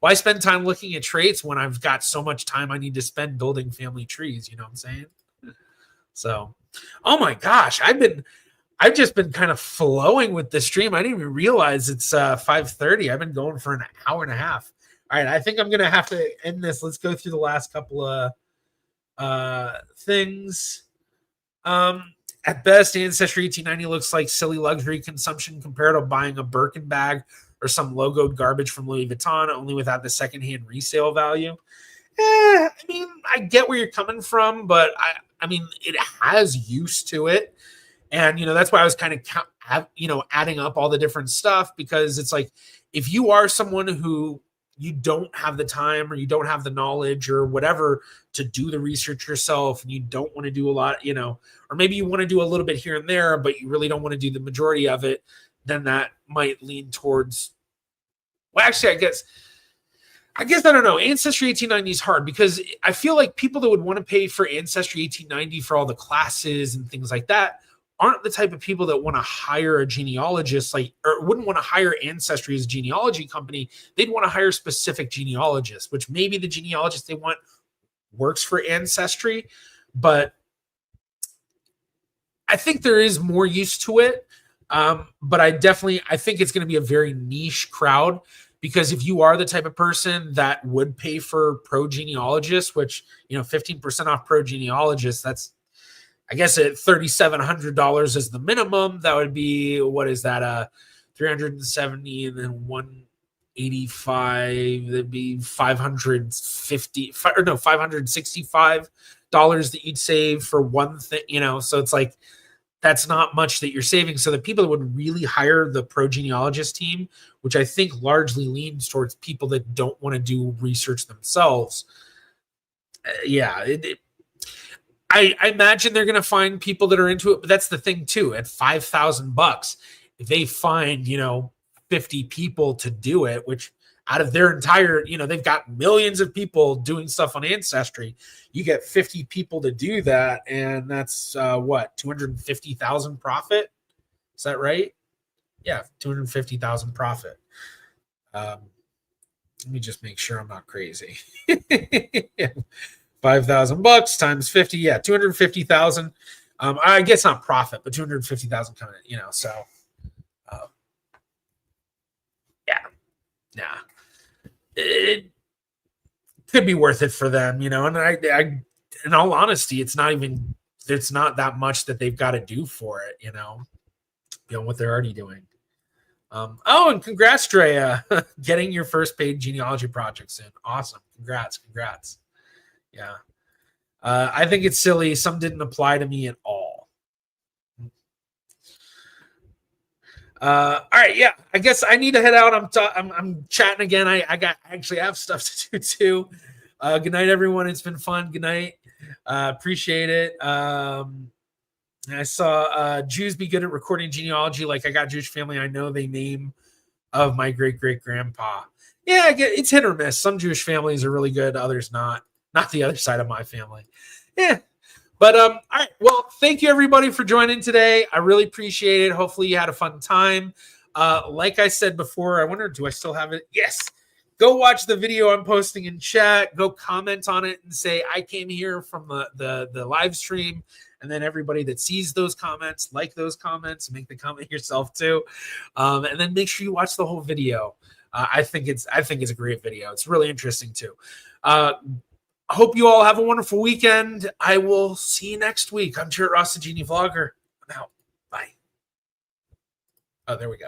why spend time looking at traits when I've got so much time I need to spend building family trees, you know what I'm saying? So, oh my gosh, I've just been kind of flowing with the stream. I didn't even realize it's 5:30. I've been going for an hour and a half. All right, I think I'm gonna have to end this. Let's go through the last couple of things. At best, Ancestry 1890 looks like silly luxury consumption compared to buying a Birkin bag or some logoed garbage from Louis Vuitton, only without the secondhand resale value. I mean, I get where you're coming from, but I mean, it has use to it. And, that's why I was kind of, adding up all the different stuff, because it's like, if you are someone who you don't have the time or you don't have the knowledge or whatever to do the research yourself, and you don't want to do a lot, or maybe you want to do a little bit here and there, but you really don't want to do the majority of it, then that might lean towards, well, actually, I guess I don't know. Ancestry 1890 is hard because I feel like people that would want to pay for Ancestry 1890 for all the classes and things like that aren't the type of people that want to hire a genealogist, or wouldn't want to hire Ancestry as a genealogy company. They'd want to hire specific genealogists, which maybe the genealogist they want works for Ancestry, but I think there is more use to it. But I think it's going to be a very niche crowd, because if you are the type of person that would pay for pro genealogists, which, 15% off pro genealogists, that's, I guess at $3,700 is the minimum. That would be, what is that? 370 and then 185. That'd be $565 that you'd save for one thing, so it's like, that's not much that you're saving. So the people that would really hire the pro genealogist team, which I think largely leans towards people that don't want to do research themselves. I imagine they're going to find people that are into it, but that's the thing too. At $5,000, if they find, 50 people to do it, which out of their entire, they've got millions of people doing stuff on Ancestry. You get 50 people to do that, and that's 250,000 profit? Is that right? Yeah, 250,000 profit. Let me just make sure I'm not crazy. $5,000 times 50, 250,000. I guess not profit, but 250,000 coming in, so it could be worth it for them, and I in all honesty, it's not that much that they've got to do for it, what they're already doing. And congrats, Drea, getting your first paid genealogy project soon. Awesome. Congrats. Yeah. I think it's silly. Some didn't apply to me at all. All right. Yeah. I guess I need to head out. I'm chatting again. I actually have stuff to do too. Good night, everyone. It's been fun. Good night. Appreciate it. I saw Jews be good at recording genealogy. Like, I got Jewish family. I know the name of my great-great-grandpa. Yeah, it's hit or miss. Some Jewish families are really good. Others not. Not the other side of my family. Yeah. But, all right. Well, thank you, everybody, for joining today. I really appreciate it. Hopefully you had a fun time. Like I said before, I wonder, do I still have it? Yes. Go watch the video I'm posting in chat. Go comment on it and say, I came here from the live stream. And then everybody that sees those comments, like those comments, make the comment yourself too. And then make sure you watch the whole video. I think it's a great video. It's really interesting too. I hope you all have a wonderful weekend. I will see you next week. I'm Jarrett Ross, the Genie Vlogger. I'm out. Bye. Oh, there we go.